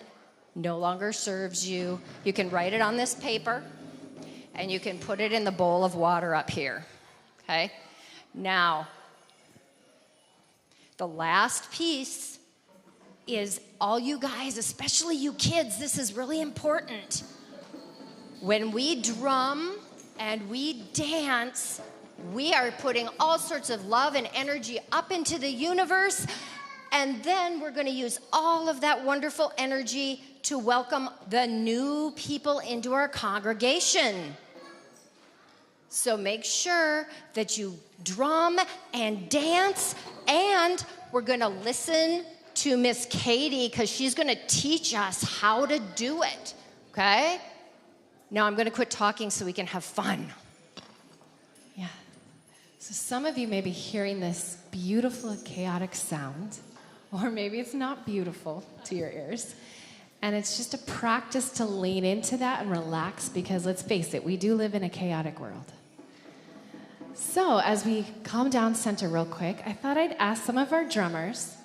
no longer serves you, you can write it on this paper and you can put it in the bowl of water up here. Okay? Now, the last piece is all you guys, especially you kids, this is really important. When we drum and we dance, we are putting all sorts of love and energy up into the universe, and then we're going to use all of that wonderful energy to welcome the new people into our congregation. So make sure that you drum and dance, and we're going to listen to Miss Katie because she's going to teach us how to do it, okay? Now I'm going to quit talking so we can have fun. Yeah. So some of you may be hearing this beautiful, chaotic sound, or maybe it's not beautiful to your ears. And it's just a practice to lean into that and relax because let's face it, we do live in a chaotic world. So as we calm down center real quick, I thought I'd ask some of our drummers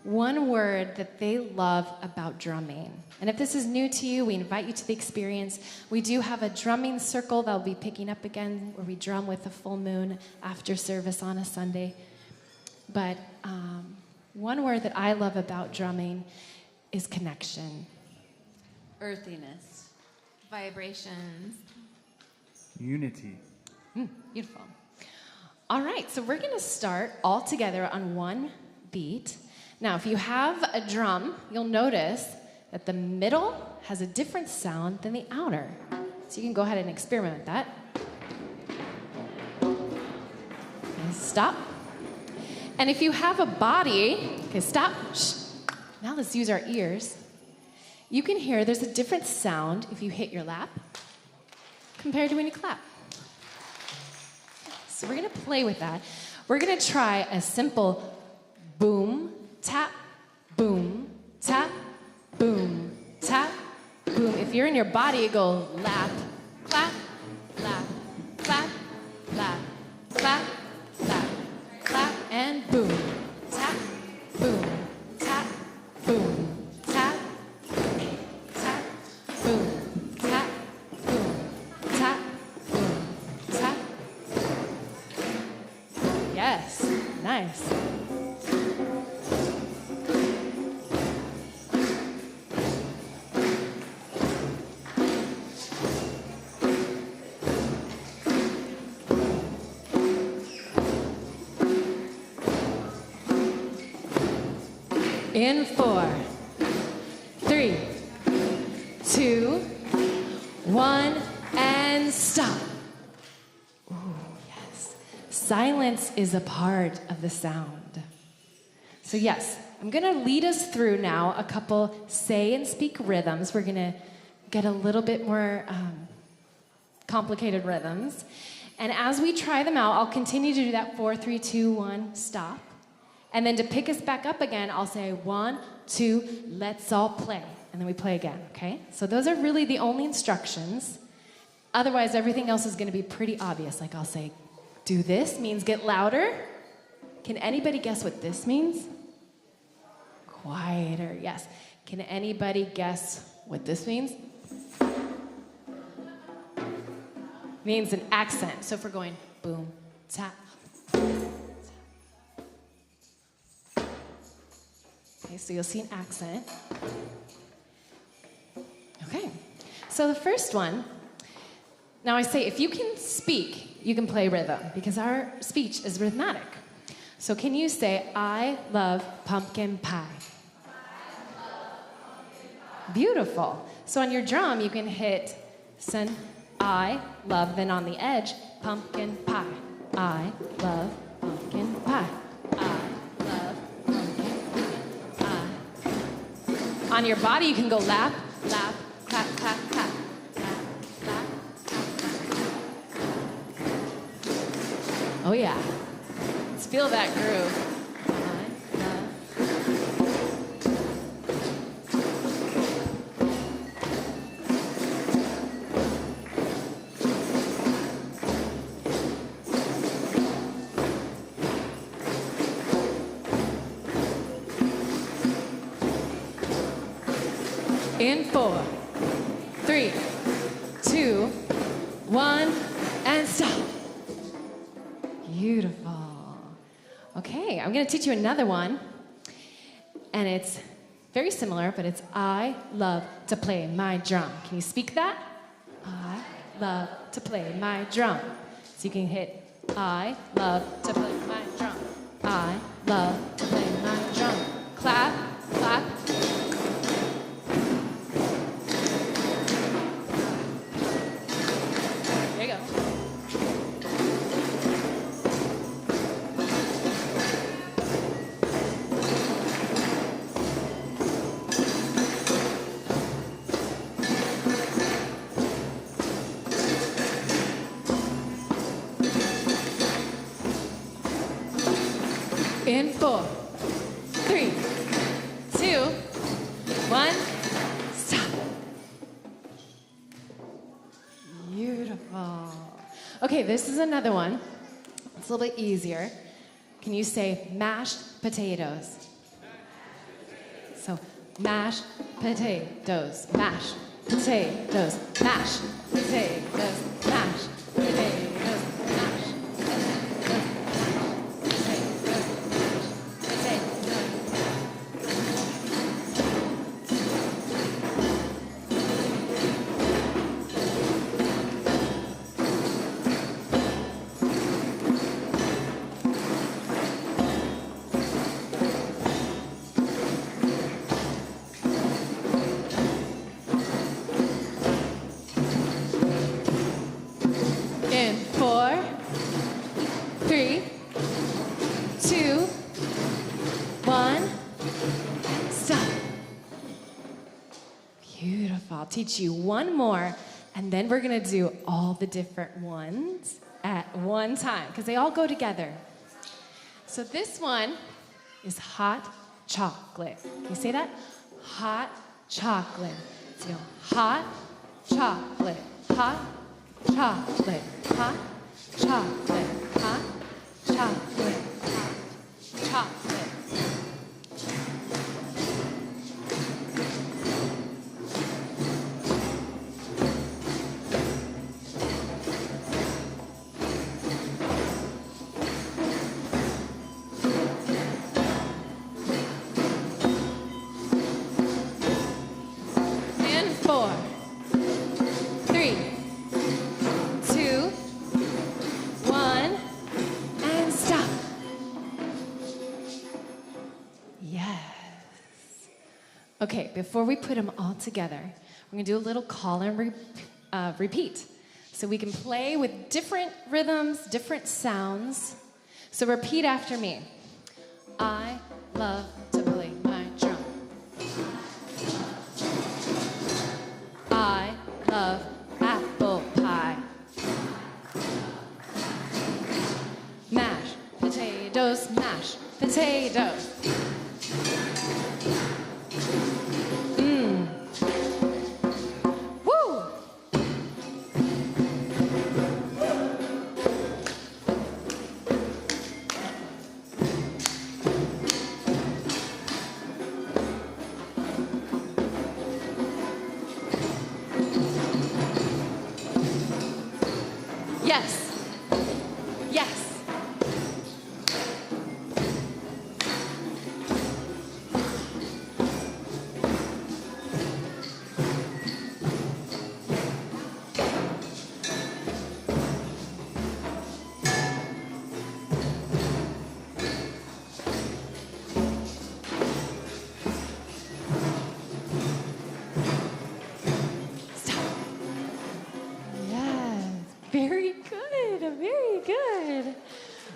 one word that they love about drumming. And if this is new to you, we invite you to the experience. We do have a drumming circle that will be picking up again where we drum with the full moon after service on a Sunday. But one word that I love about drumming is connection. Earthiness. Vibrations. Unity. Beautiful. All right, so we're going to start all together on one beat. Now, if you have a drum, you'll notice that the middle has a different sound than the outer. So you can go ahead and experiment with that. And stop. And if you have a body, okay, stop. Shh. Now let's use our ears. You can hear there's a different sound if you hit your lap compared to when you clap. So we're going to play with that. We're going to try a simple boom, tap, boom, tap, boom, tap, boom. If you're in your body, you go lap, clap, lap, clap, lap, clap, lap, clap, and boom, tap, boom, tap, boom, tap, tap, boom, tap, boom, tap, boom, tap. Yes, nice. In 4, 3, 2, 1, and stop. Ooh, yes. Silence is a part of the sound. So yes, I'm going to lead us through now a couple say and speak rhythms. We're going to get a little bit more complicated rhythms. And as we try them out, I'll continue to do that 4, 3, 2, 1, stop. And then to pick us back up again, I'll say 1, 2, let's all play. And then we play again, okay? So those are really the only instructions. Otherwise, everything else is going to be pretty obvious. Like I'll say, do this means get louder. Can anybody guess what this means? Quieter, yes. Can anybody guess what this means? Means an accent. So if we're going boom, tap. Okay, so you'll see an accent. Okay, so the first one, now I say if you can speak, you can play rhythm because our speech is rhythmic. So can you say, I love pumpkin pie? Beautiful. So on your drum, you can hit send I love, then on the edge, pumpkin pie. I love pumpkin pie. I love pumpkin pie. On your body, you can go lap, lap, clap, clap, clap. Lap, lap, clap, clap. Oh yeah. Let's feel that groove. In 4, 3, 2, 1, and stop. Beautiful. Okay, I'm going to teach you another one. And it's very similar, but it's I love to play my drum. Can you speak that? I love to play my drum. So you can hit I love to play my drum. I love to play my drum. Clap, clap. There you go. In 4, 3, 2, 1, stop. Beautiful. Okay, this is another one. It's a little bit easier. Can you say mashed potatoes? So, mashed potatoes, mashed potatoes, mashed potatoes, mashed potatoes, mashed In 4, 3, 2, 1, stop. Beautiful. I'll teach you one more, and then we're going to do all the different ones at one time, because they all go together. So this one is hot chocolate. Can you say that? Hot chocolate. So go hot chocolate, hot chocolate, hot chocolate, hot chocolate, hot chocolate. In 4, 3, 2, 1, and stop. Yes. Okay, before we put them all together, we're going to do a little call and repeat. So we can play with different rhythms, different sounds. So repeat after me. I love to play my drum. I love apple pie. Mash potatoes, mash potatoes. Woo!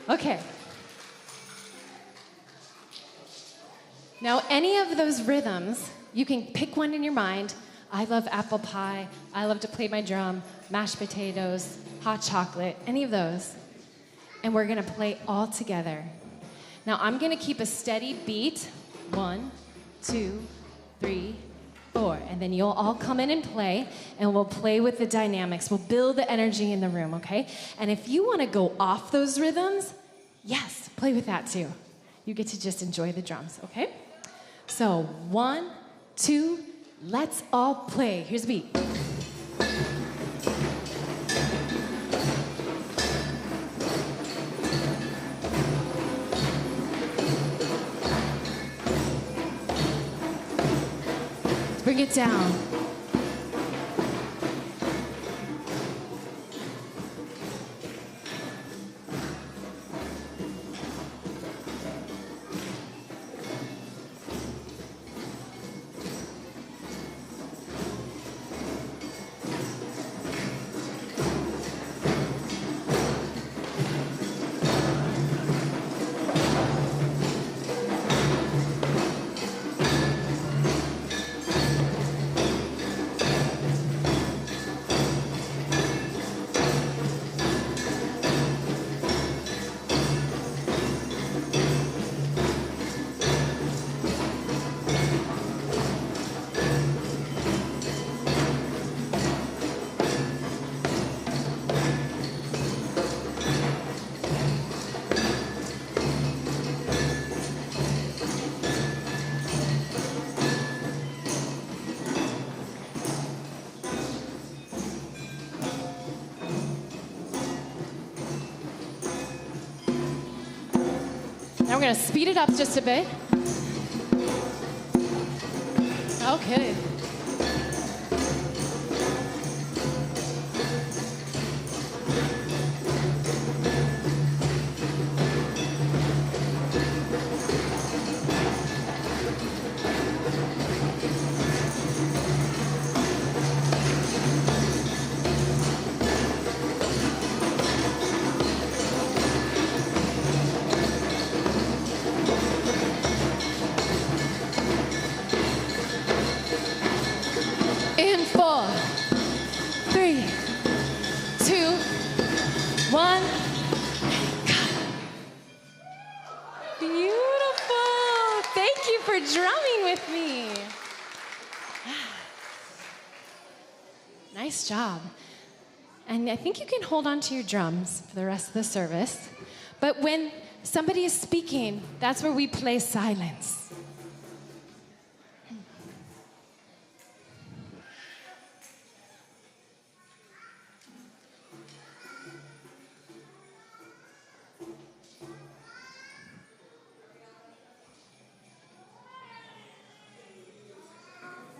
Okay. Now, any of those rhythms, you can pick one in your mind. I love apple pie. I love to play my drum, mashed potatoes, hot chocolate, any of those. And we're going to play all together. Now, I'm going to keep a steady beat. 1, 2, 3, 4. And then you'll all come in and play, and we'll play with the dynamics. We'll build the energy in the room, okay? And if you want to go off those rhythms, yes, play with that too. You get to just enjoy the drums, okay? So 1, 2, let's all play. Here's the beat. Bring it down. Now we're going to speed it up just a bit. Okay. In 4, 3, 2, 1. Beautiful. Thank you for drumming with me. Nice job. And I think you can hold on to your drums for the rest of the service. But when somebody is speaking, that's where we play silence.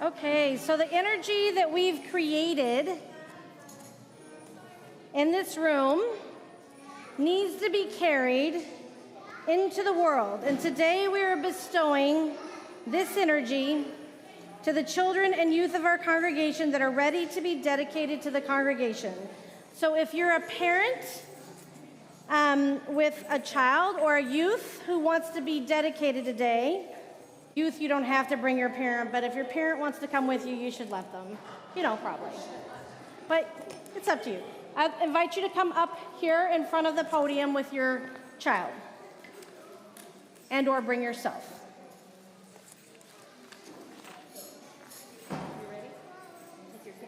Okay, so the energy that we've created in this room needs to be carried into the world. And today we are bestowing this energy to the children and youth of our congregation that are ready to be dedicated to the congregation. So if you're a parent with a child or a youth who wants to be dedicated today, youth, you don't have to bring your parent, but if your parent wants to come with you, you should let them. You know, probably. But it's up to you. I invite you to come up here in front of the podium with your child and or bring yourself.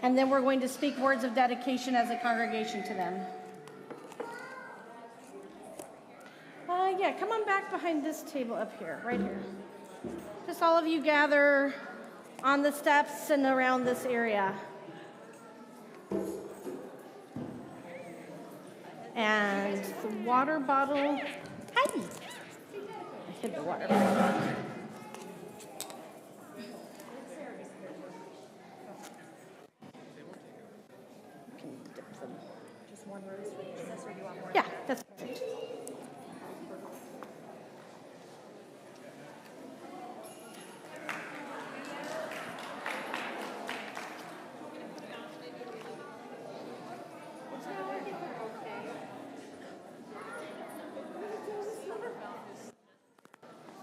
And then we're going to speak words of dedication as a congregation to them. Yeah, come on back behind this table up here, right here. Just all of you gather on the steps and around this area. And the water bottle. Hi! I hid the water bottle. Yeah, that's perfect.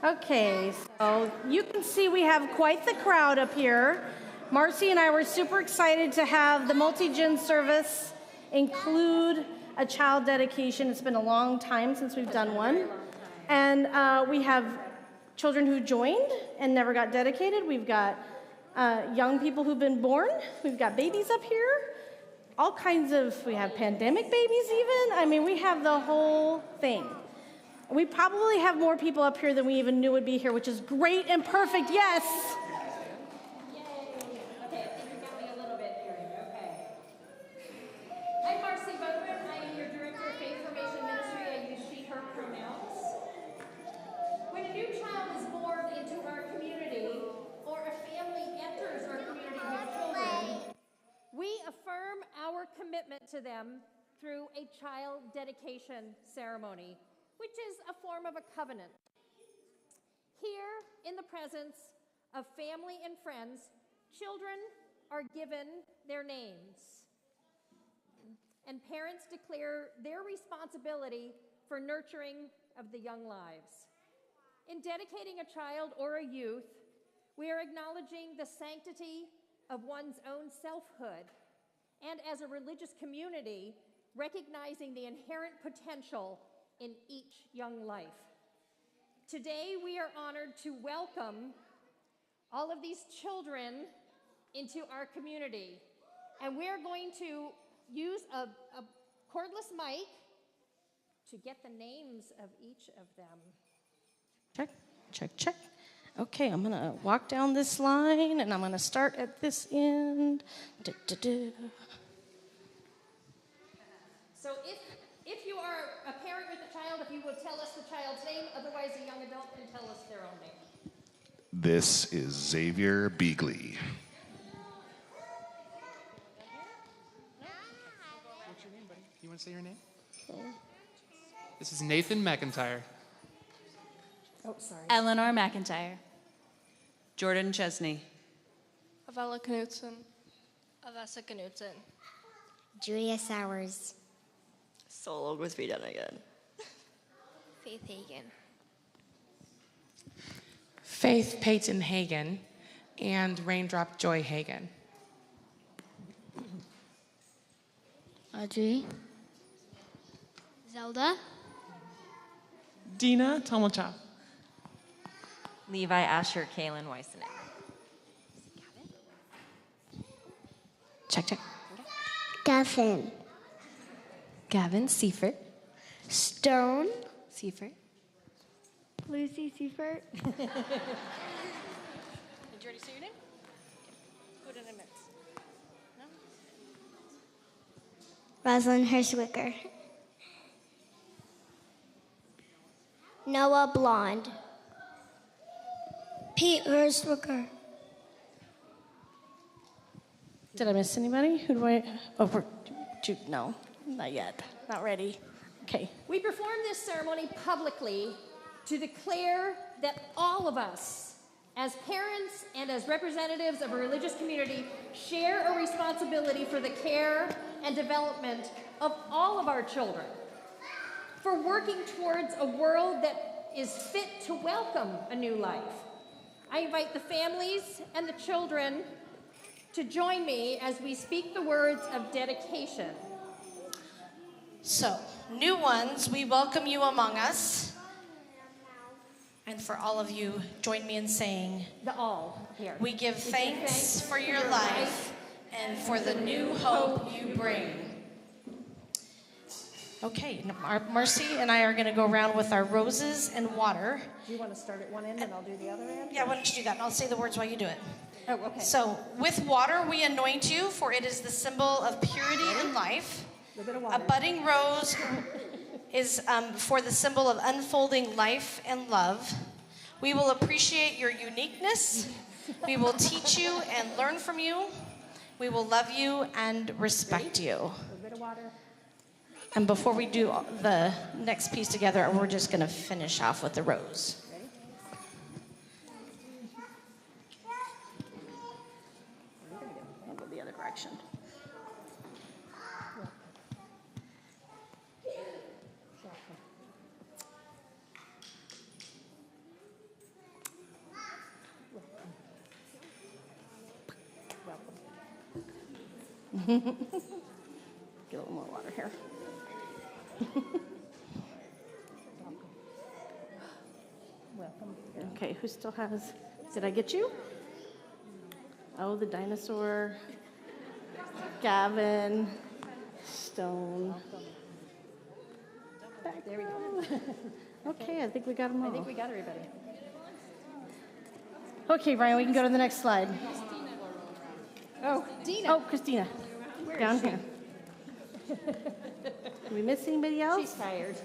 Okay, so you can see we have quite the crowd up here. Marcy and I were super excited to have the multi-gen service include a child dedication. It's been a long time since we've done one. And we have children who joined and never got dedicated. We've got young people who've been born. We've got babies up here. All kinds of, we have pandemic babies even. I mean, we have the whole thing. We probably have more people up here than we even knew would be here, which is great and perfect, yes. Yay. Okay, I think you got me a little bit here. Okay. I'm Marcy Bowman. I am your Director of Faith Formation Ministry. I use she, her pronouns. When a new child is born into our community, or a family enters our community with children, we affirm our commitment to them through a child dedication ceremony, which is a form of a covenant. Here, in the presence of family and friends, children are given their names, and parents declare their responsibility for nurturing of the young lives. In dedicating a child or a youth, we are acknowledging the sanctity of one's own selfhood, and as a religious community, recognizing the inherent potential in each young life. Today, we are honored to welcome all of these children into our community. And we're going to use a cordless mic to get the names of each of them. Check, check, check. Okay, I'm gonna walk down this line and I'm gonna start at this end. So if you are a parent with a child, if you will tell us the child's name, otherwise a young adult can tell us their own name. This is Xavier Beagley. What's your name, buddy? You want to say your name? This is Nathan McIntyre. Oh, sorry. Eleanor McIntyre. Jordan Chesney. Avella Knutson. Avessa Knutson. Julia Sowers. Solo was be done again. Faith Hagen. Faith Peyton Hagen and Raindrop Joy Hagen. Audrey. Zelda. Dina Tomocha. Levi Asher Kalen Weisenek. Check, check. Gavin. Gavin Seifert. Stone. Seifert. Lucy Seifert. Did you already say your name? Who did I miss? No? Rosalind Hirschwicker. Noah Blonde. Pete Hirschwicker. Did I miss anybody? Who do I? Oh, no, not yet. Not ready. Okay. We perform this ceremony publicly to declare that all of us, as parents and as representatives of a religious community, share a responsibility for the care and development of all of our children, for working towards a world that is fit to welcome a new life. I invite the families and the children to join me as we speak the words of dedication. So, new ones, we welcome you among us. And for all of you, join me in saying, the all here. We give thanks for your life and for the new hope you bring. Okay, Marcy and I are going to go around with our roses and water. Do you want to start at one end and I'll do the other end? Yeah, why don't you do that? And I'll say the words while you do it. Oh, okay. So, with water we anoint you, for it is the symbol of purity and life. A budding rose is for the symbol of unfolding life and love. We will appreciate your uniqueness. We will teach you and learn from you. We will love you and respect you. A little bit of water. And before we do the next piece together, we're just going to finish off with the rose. Ready? I'll go the other direction. Get a little more water here. Welcome. Okay, who still has? Did I get you? Oh, the dinosaur. Gavin. Stone. There we go. Okay, I think we got them all. I think we got everybody. Okay, Ryan, we can go to the next slide. Oh, Dina. Oh, Christina. Where Down is she? here. Did we miss anybody else? She's tired.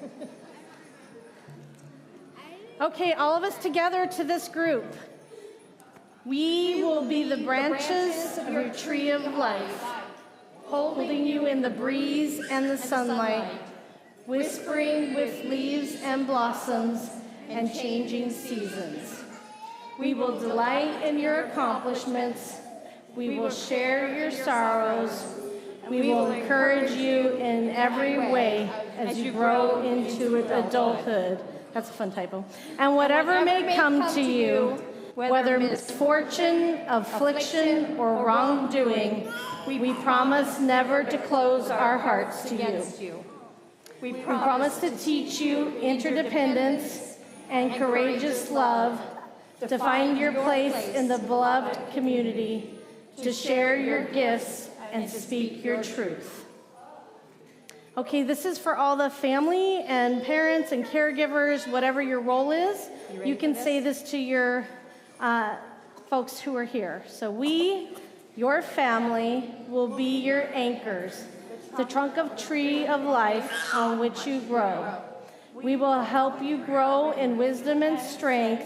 Okay, all of us together to this group. We will be the branches of your tree of life, holding you in the breeze and the sunlight, whispering with leaves and blossoms and changing seasons. We will delight in your accomplishments. We will share your sorrows. We will encourage you in every way as you grow into adulthood. That's a fun typo. And whatever may come to you, whether misfortune, affliction, or wrongdoing, we promise never to close our hearts to you. We promise to teach you interdependence and courageous love, to find your place in the beloved community, to share your gifts and speak your truth. Okay, this is for all the family and parents and caregivers, whatever your role is. You can say this to your folks who are here. So we, your family, will be your anchors, the trunk of tree of life on which you grow. We will help you grow in wisdom and strength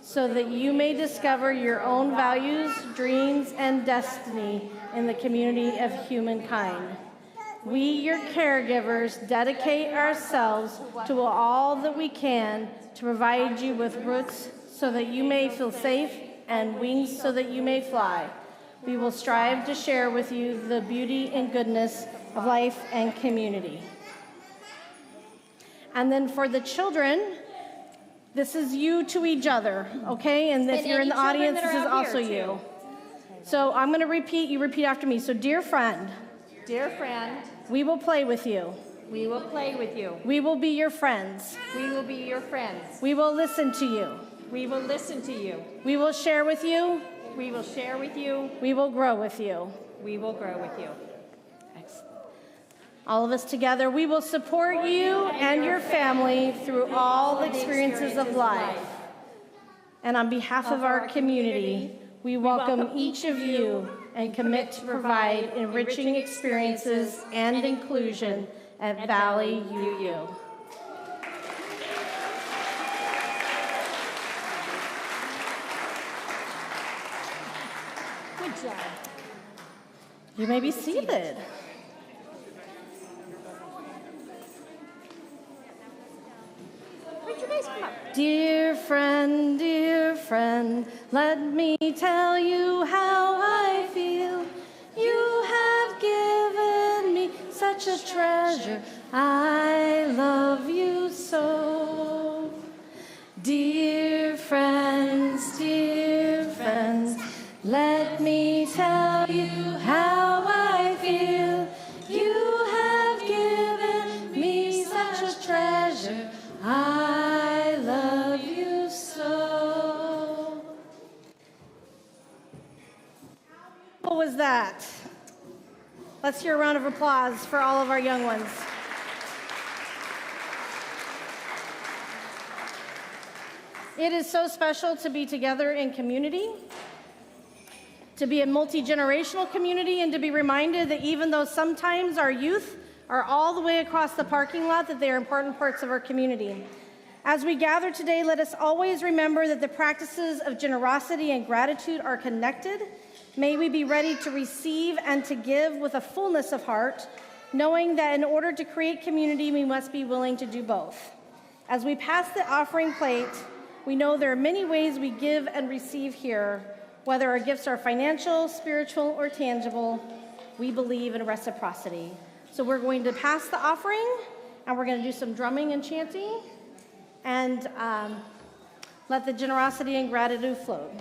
so that you may discover your own values, dreams, and destiny in the community of humankind. We, your caregivers, dedicate ourselves to all that we can to provide you with roots so that you may feel safe and wings so that you may fly. We will strive to share with you the beauty and goodness of life and community. And then for the children, this is you to each other, okay? And if you're in the audience, this is also you. So I'm going to repeat, you repeat after me. So dear friend, we will play with you. We will play with you. We will be your friends. We will be your friends. We will listen to you. We will listen to you. We will share with you. We will share with you. We will grow with you. We will grow with you. Excellent. All of us together, we will support you and your family through all the experiences of life. And on behalf of our community, we welcome each of you and commit to provide enriching experiences and inclusion at Valley UU. Good job. You may be seated. Dear friend, let me tell you how I feel. You have given me such a treasure. I love you so. Dear friends, let me tell you how I feel. You have given me such a treasure. I love you so. What was that? Let's hear a round of applause for all of our young ones. It is so special to be together in community, to be a multi-generational community, and to be reminded that even though sometimes our youth are all the way across the parking lot, that they are important parts of our community. As we gather today, let us always remember that the practices of generosity and gratitude are connected. May we be ready to receive and to give with a fullness of heart, knowing that in order to create community, we must be willing to do both. As we pass the offering plate, we know there are many ways we give and receive here, whether our gifts are financial, spiritual, or tangible. We believe in reciprocity. So we're going to pass the offering, and we're going to do some drumming and chanting, and let the generosity and gratitude float.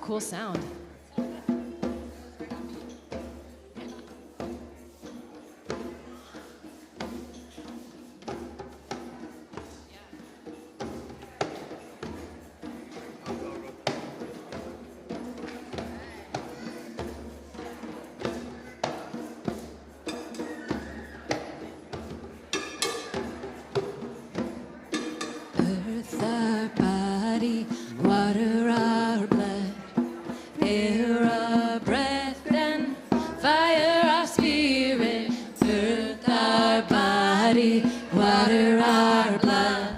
cool sound. Earth, our body, water, our blood, air, our breath, and fire, our spirit. Earth, our body, water, our blood,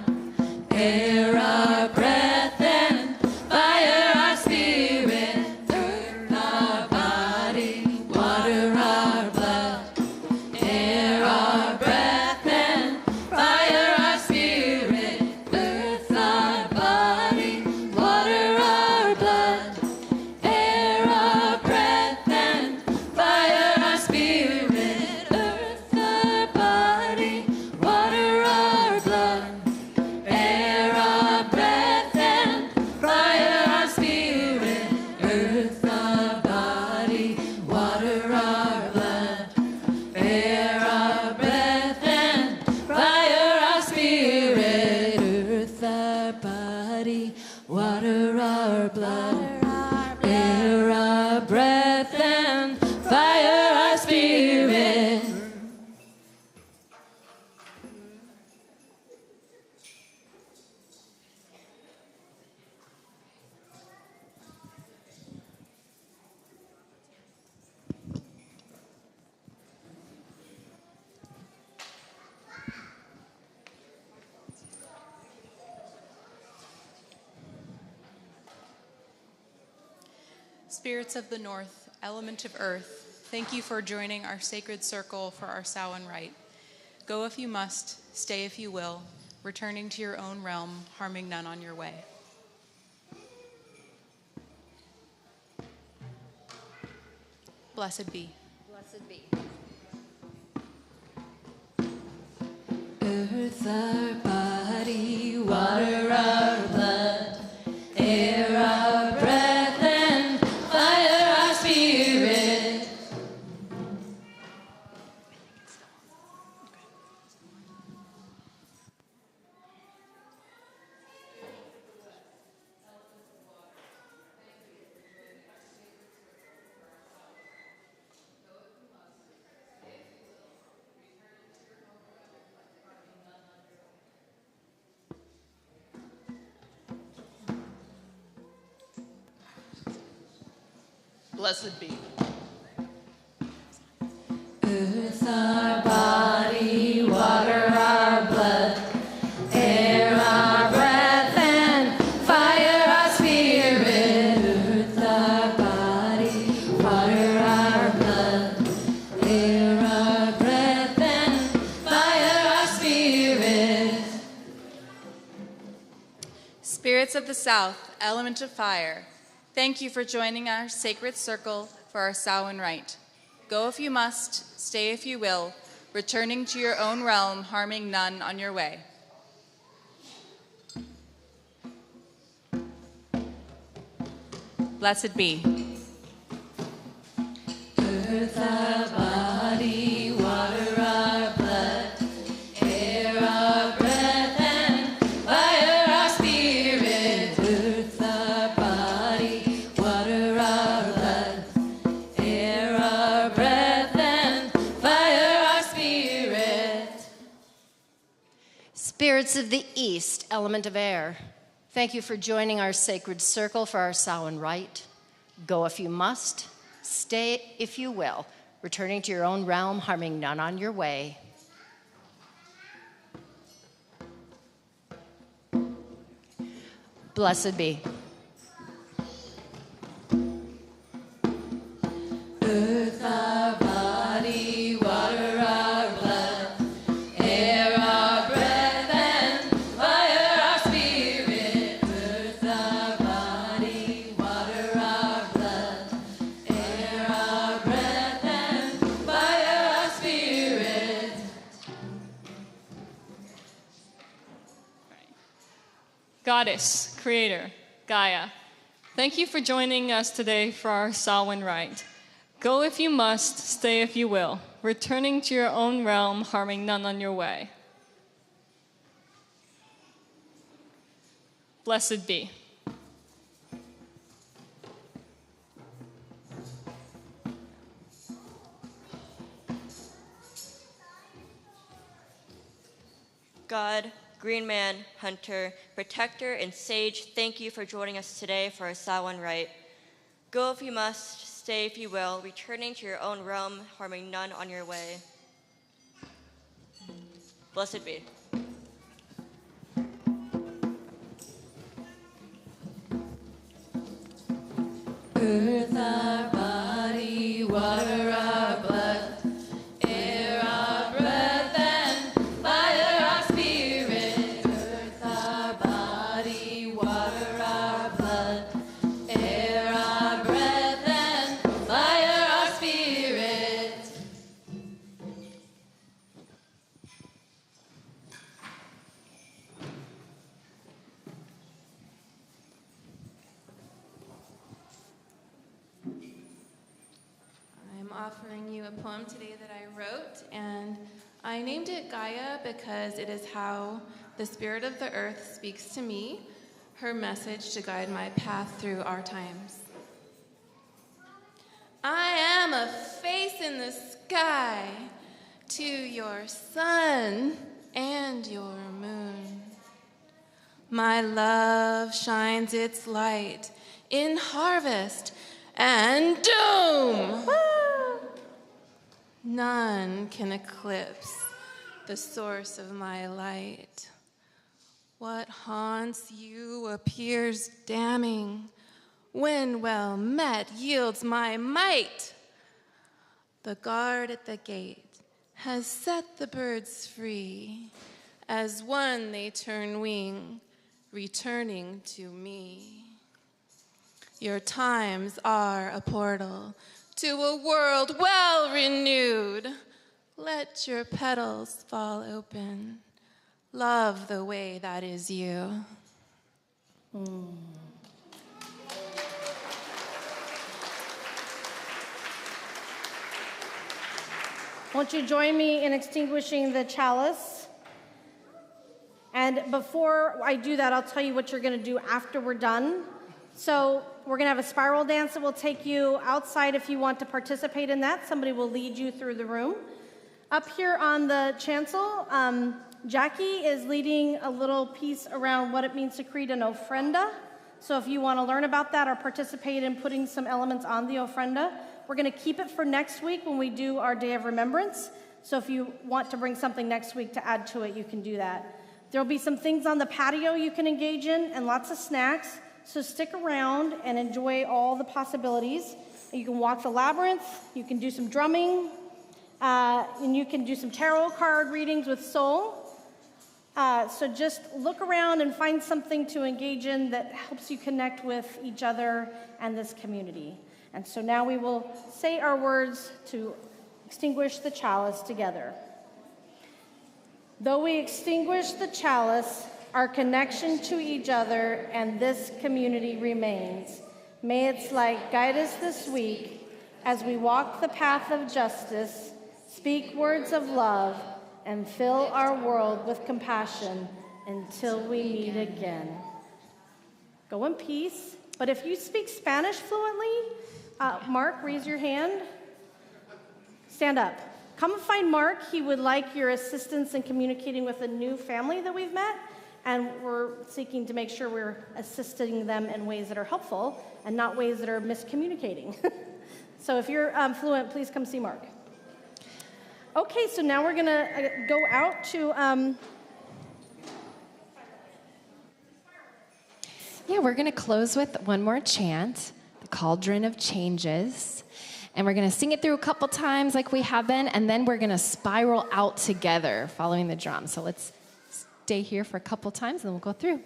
air, our breath, and fire, our spirit. Earth, our body, water, our blood, air, our breath, and fire, our spirit. Earth, our body, water, our blood, air, our breath, and fire, our spirit. Earth, our body, water, our blood, air, our breath, and fire, our spirit. Earth, our body, water, our blood, air, our breath, and fire, our spirit. Earth, our body, water, our blood, air, our breath, and fire, our spirit. Spirits of the North, element of earth, thank you for joining our sacred circle for our Samhain rite. Go if you must, stay if you will, returning to your own realm, harming none on your way. Blessed be. Blessed be. Earth, our body, water, our blood, air, our breath, and fire, our spirit. Blessed be. Earth, our body, water, our blood, air, our breath, and fire, our spirit. Earth, our body, water, our blood, air, our breath, and fire, our spirit. Spirits of the South, element of fire, thank you for joining our sacred circle for our Samhain rite. Go if you must, stay if you will, returning to your own realm, harming none on your way. Blessed be. Earth, our body, water, our blood, air, our breath, and fire, our spirit. Earth, our body, water, our blood, air, our breath, and fire, our spirit. Spirits of the East, element of air, thank you for joining our sacred circle for our Samhain rite. Go if you must, stay if you will, returning to your own realm, harming none on your way. Blessed be. Earth, our body, water, our blood, air, our breath, and fire, our spirit. Earth, our body, water, our blood, air, our breath, and fire, our spirit. Goddess, Creator, Gaia, Thank you for joining us today for our Samhain rite. Go if you must, stay if you will, returning to your own realm, harming none on your way. Blessed be. God, Green Man, Hunter, Protector, and Sage, thank you for joining us today for our Samhain rite. Go if you must, stay if you will, returning to your own realm, harming none on your way. Blessed be. Earth our body, water our blood, air our breath, and fire our spirit. Earth our body, water our blood, air our breath, and fire our spirit. I'm offering you a poem today that I wrote, and I named it Gaia because it is how the spirit of the earth speaks to me, her message to guide my path through our times. I am a face in the sky to your sun and your moon. My love shines its light in harvest and doom. None can eclipse the source of my light. What haunts you appears damning, when well met yields my might. The guard at the gate has set the birds free. As one they turn wing, returning to me. Your times are a portal to a world well renewed. Let your petals fall open. Love the way that is you. Won't you join me in extinguishing the chalice? And before I do that, I'll tell you what you're going to do after we're done. So we're going to have a spiral dance that will take you outside if you want to participate in that. Somebody will lead you through the room. Up here on the chancel, Jackie is leading a little piece around what it means to create an ofrenda. So if you want to learn about that or participate in putting some elements on the ofrenda, we're going to keep it for next week when we do our Day of Remembrance. So if you want to bring something next week to add to it, you can do that. There'll be some things on the patio you can engage in and lots of snacks. So stick around and enjoy all the possibilities. You can walk the labyrinth, you can do some drumming, and you can do some tarot card readings with Soul. So just look around and find something to engage in that helps you connect with each other and this community. And so now we will say our words to extinguish the chalice together. Though we extinguish the chalice, our connection to each other and this community remains. May its light guide us this week as we walk the path of justice, speak words of love, and fill our world with compassion until we meet again. Go in peace. But if you speak Spanish fluently, Mark, raise your hand. Stand up. Come and find Mark. He would like your assistance in communicating with a new family that we've met. And we're seeking to make sure we're assisting them in ways that are helpful and not ways that are miscommunicating. So if you're fluent, please come see Mark. Okay, so now we're going to go out to... Yeah, we're going to close with one more chant, the Cauldron of Changes. And we're going to sing it through a couple times like we have been, and then we're going to spiral out together following the drum. So let's stay here for a couple times, and then we'll go through. Can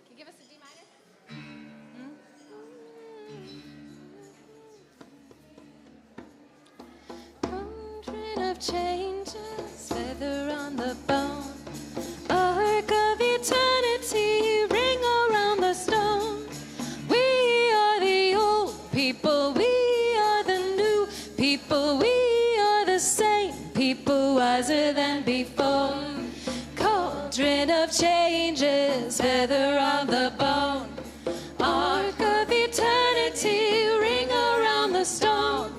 you give us a D minor? Cauldron of changes, feather on the bone, arc of eternity, ring around the stone. We before. Cauldron of changes, feather on the bone. Ark of eternity, ring around the stone.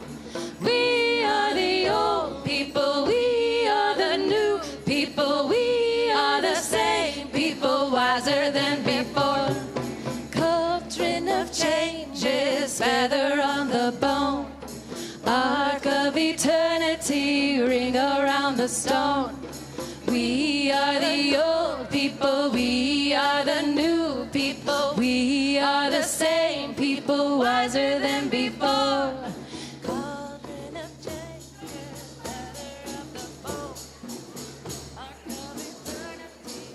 We are the old people, we are the new people, we are the same people, wiser than before. Cauldron of changes, feather on the bone. Ark of eternity, ring around the stone. We are the old people, we are the new people, we are the same people, wiser than before. Cauldron of changes, feather of the bone. Ark of eternity.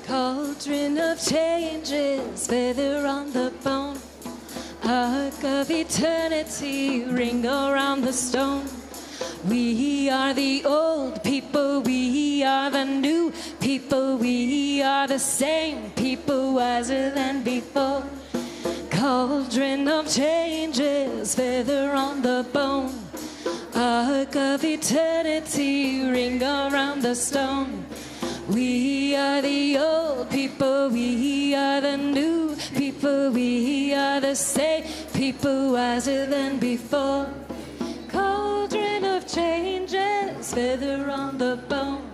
Cauldron of changes, feather on the bone. Ark of eternity, ring around the stone. We are the old people, we are the new people, we are the same people, wiser than before. Cauldron of changes, feather on the bone. Ark of eternity, ring around the stone. We are the old people, we are the new people, we are the same people, wiser than before. Cauldron of changes, feather on the bone.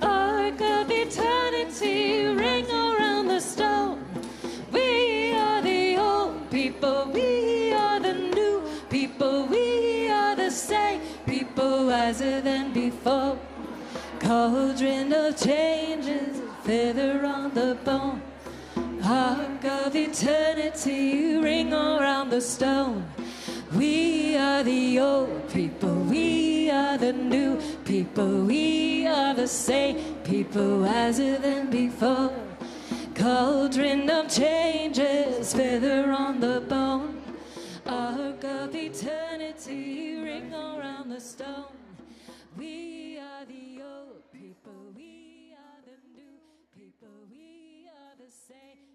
Ark of eternity, ring around the stone. We are the old people, we are the new people, we are the same people, wiser than before. Cauldron of changes, feather on the bone. Ark of eternity, ring around the stone. We are the old people, we are the new people, we are the same people, wiser than before. Cauldron of changes, feather on the bone. Ark of eternity, ring around the stone. We are the old people, we are the new people, we are the same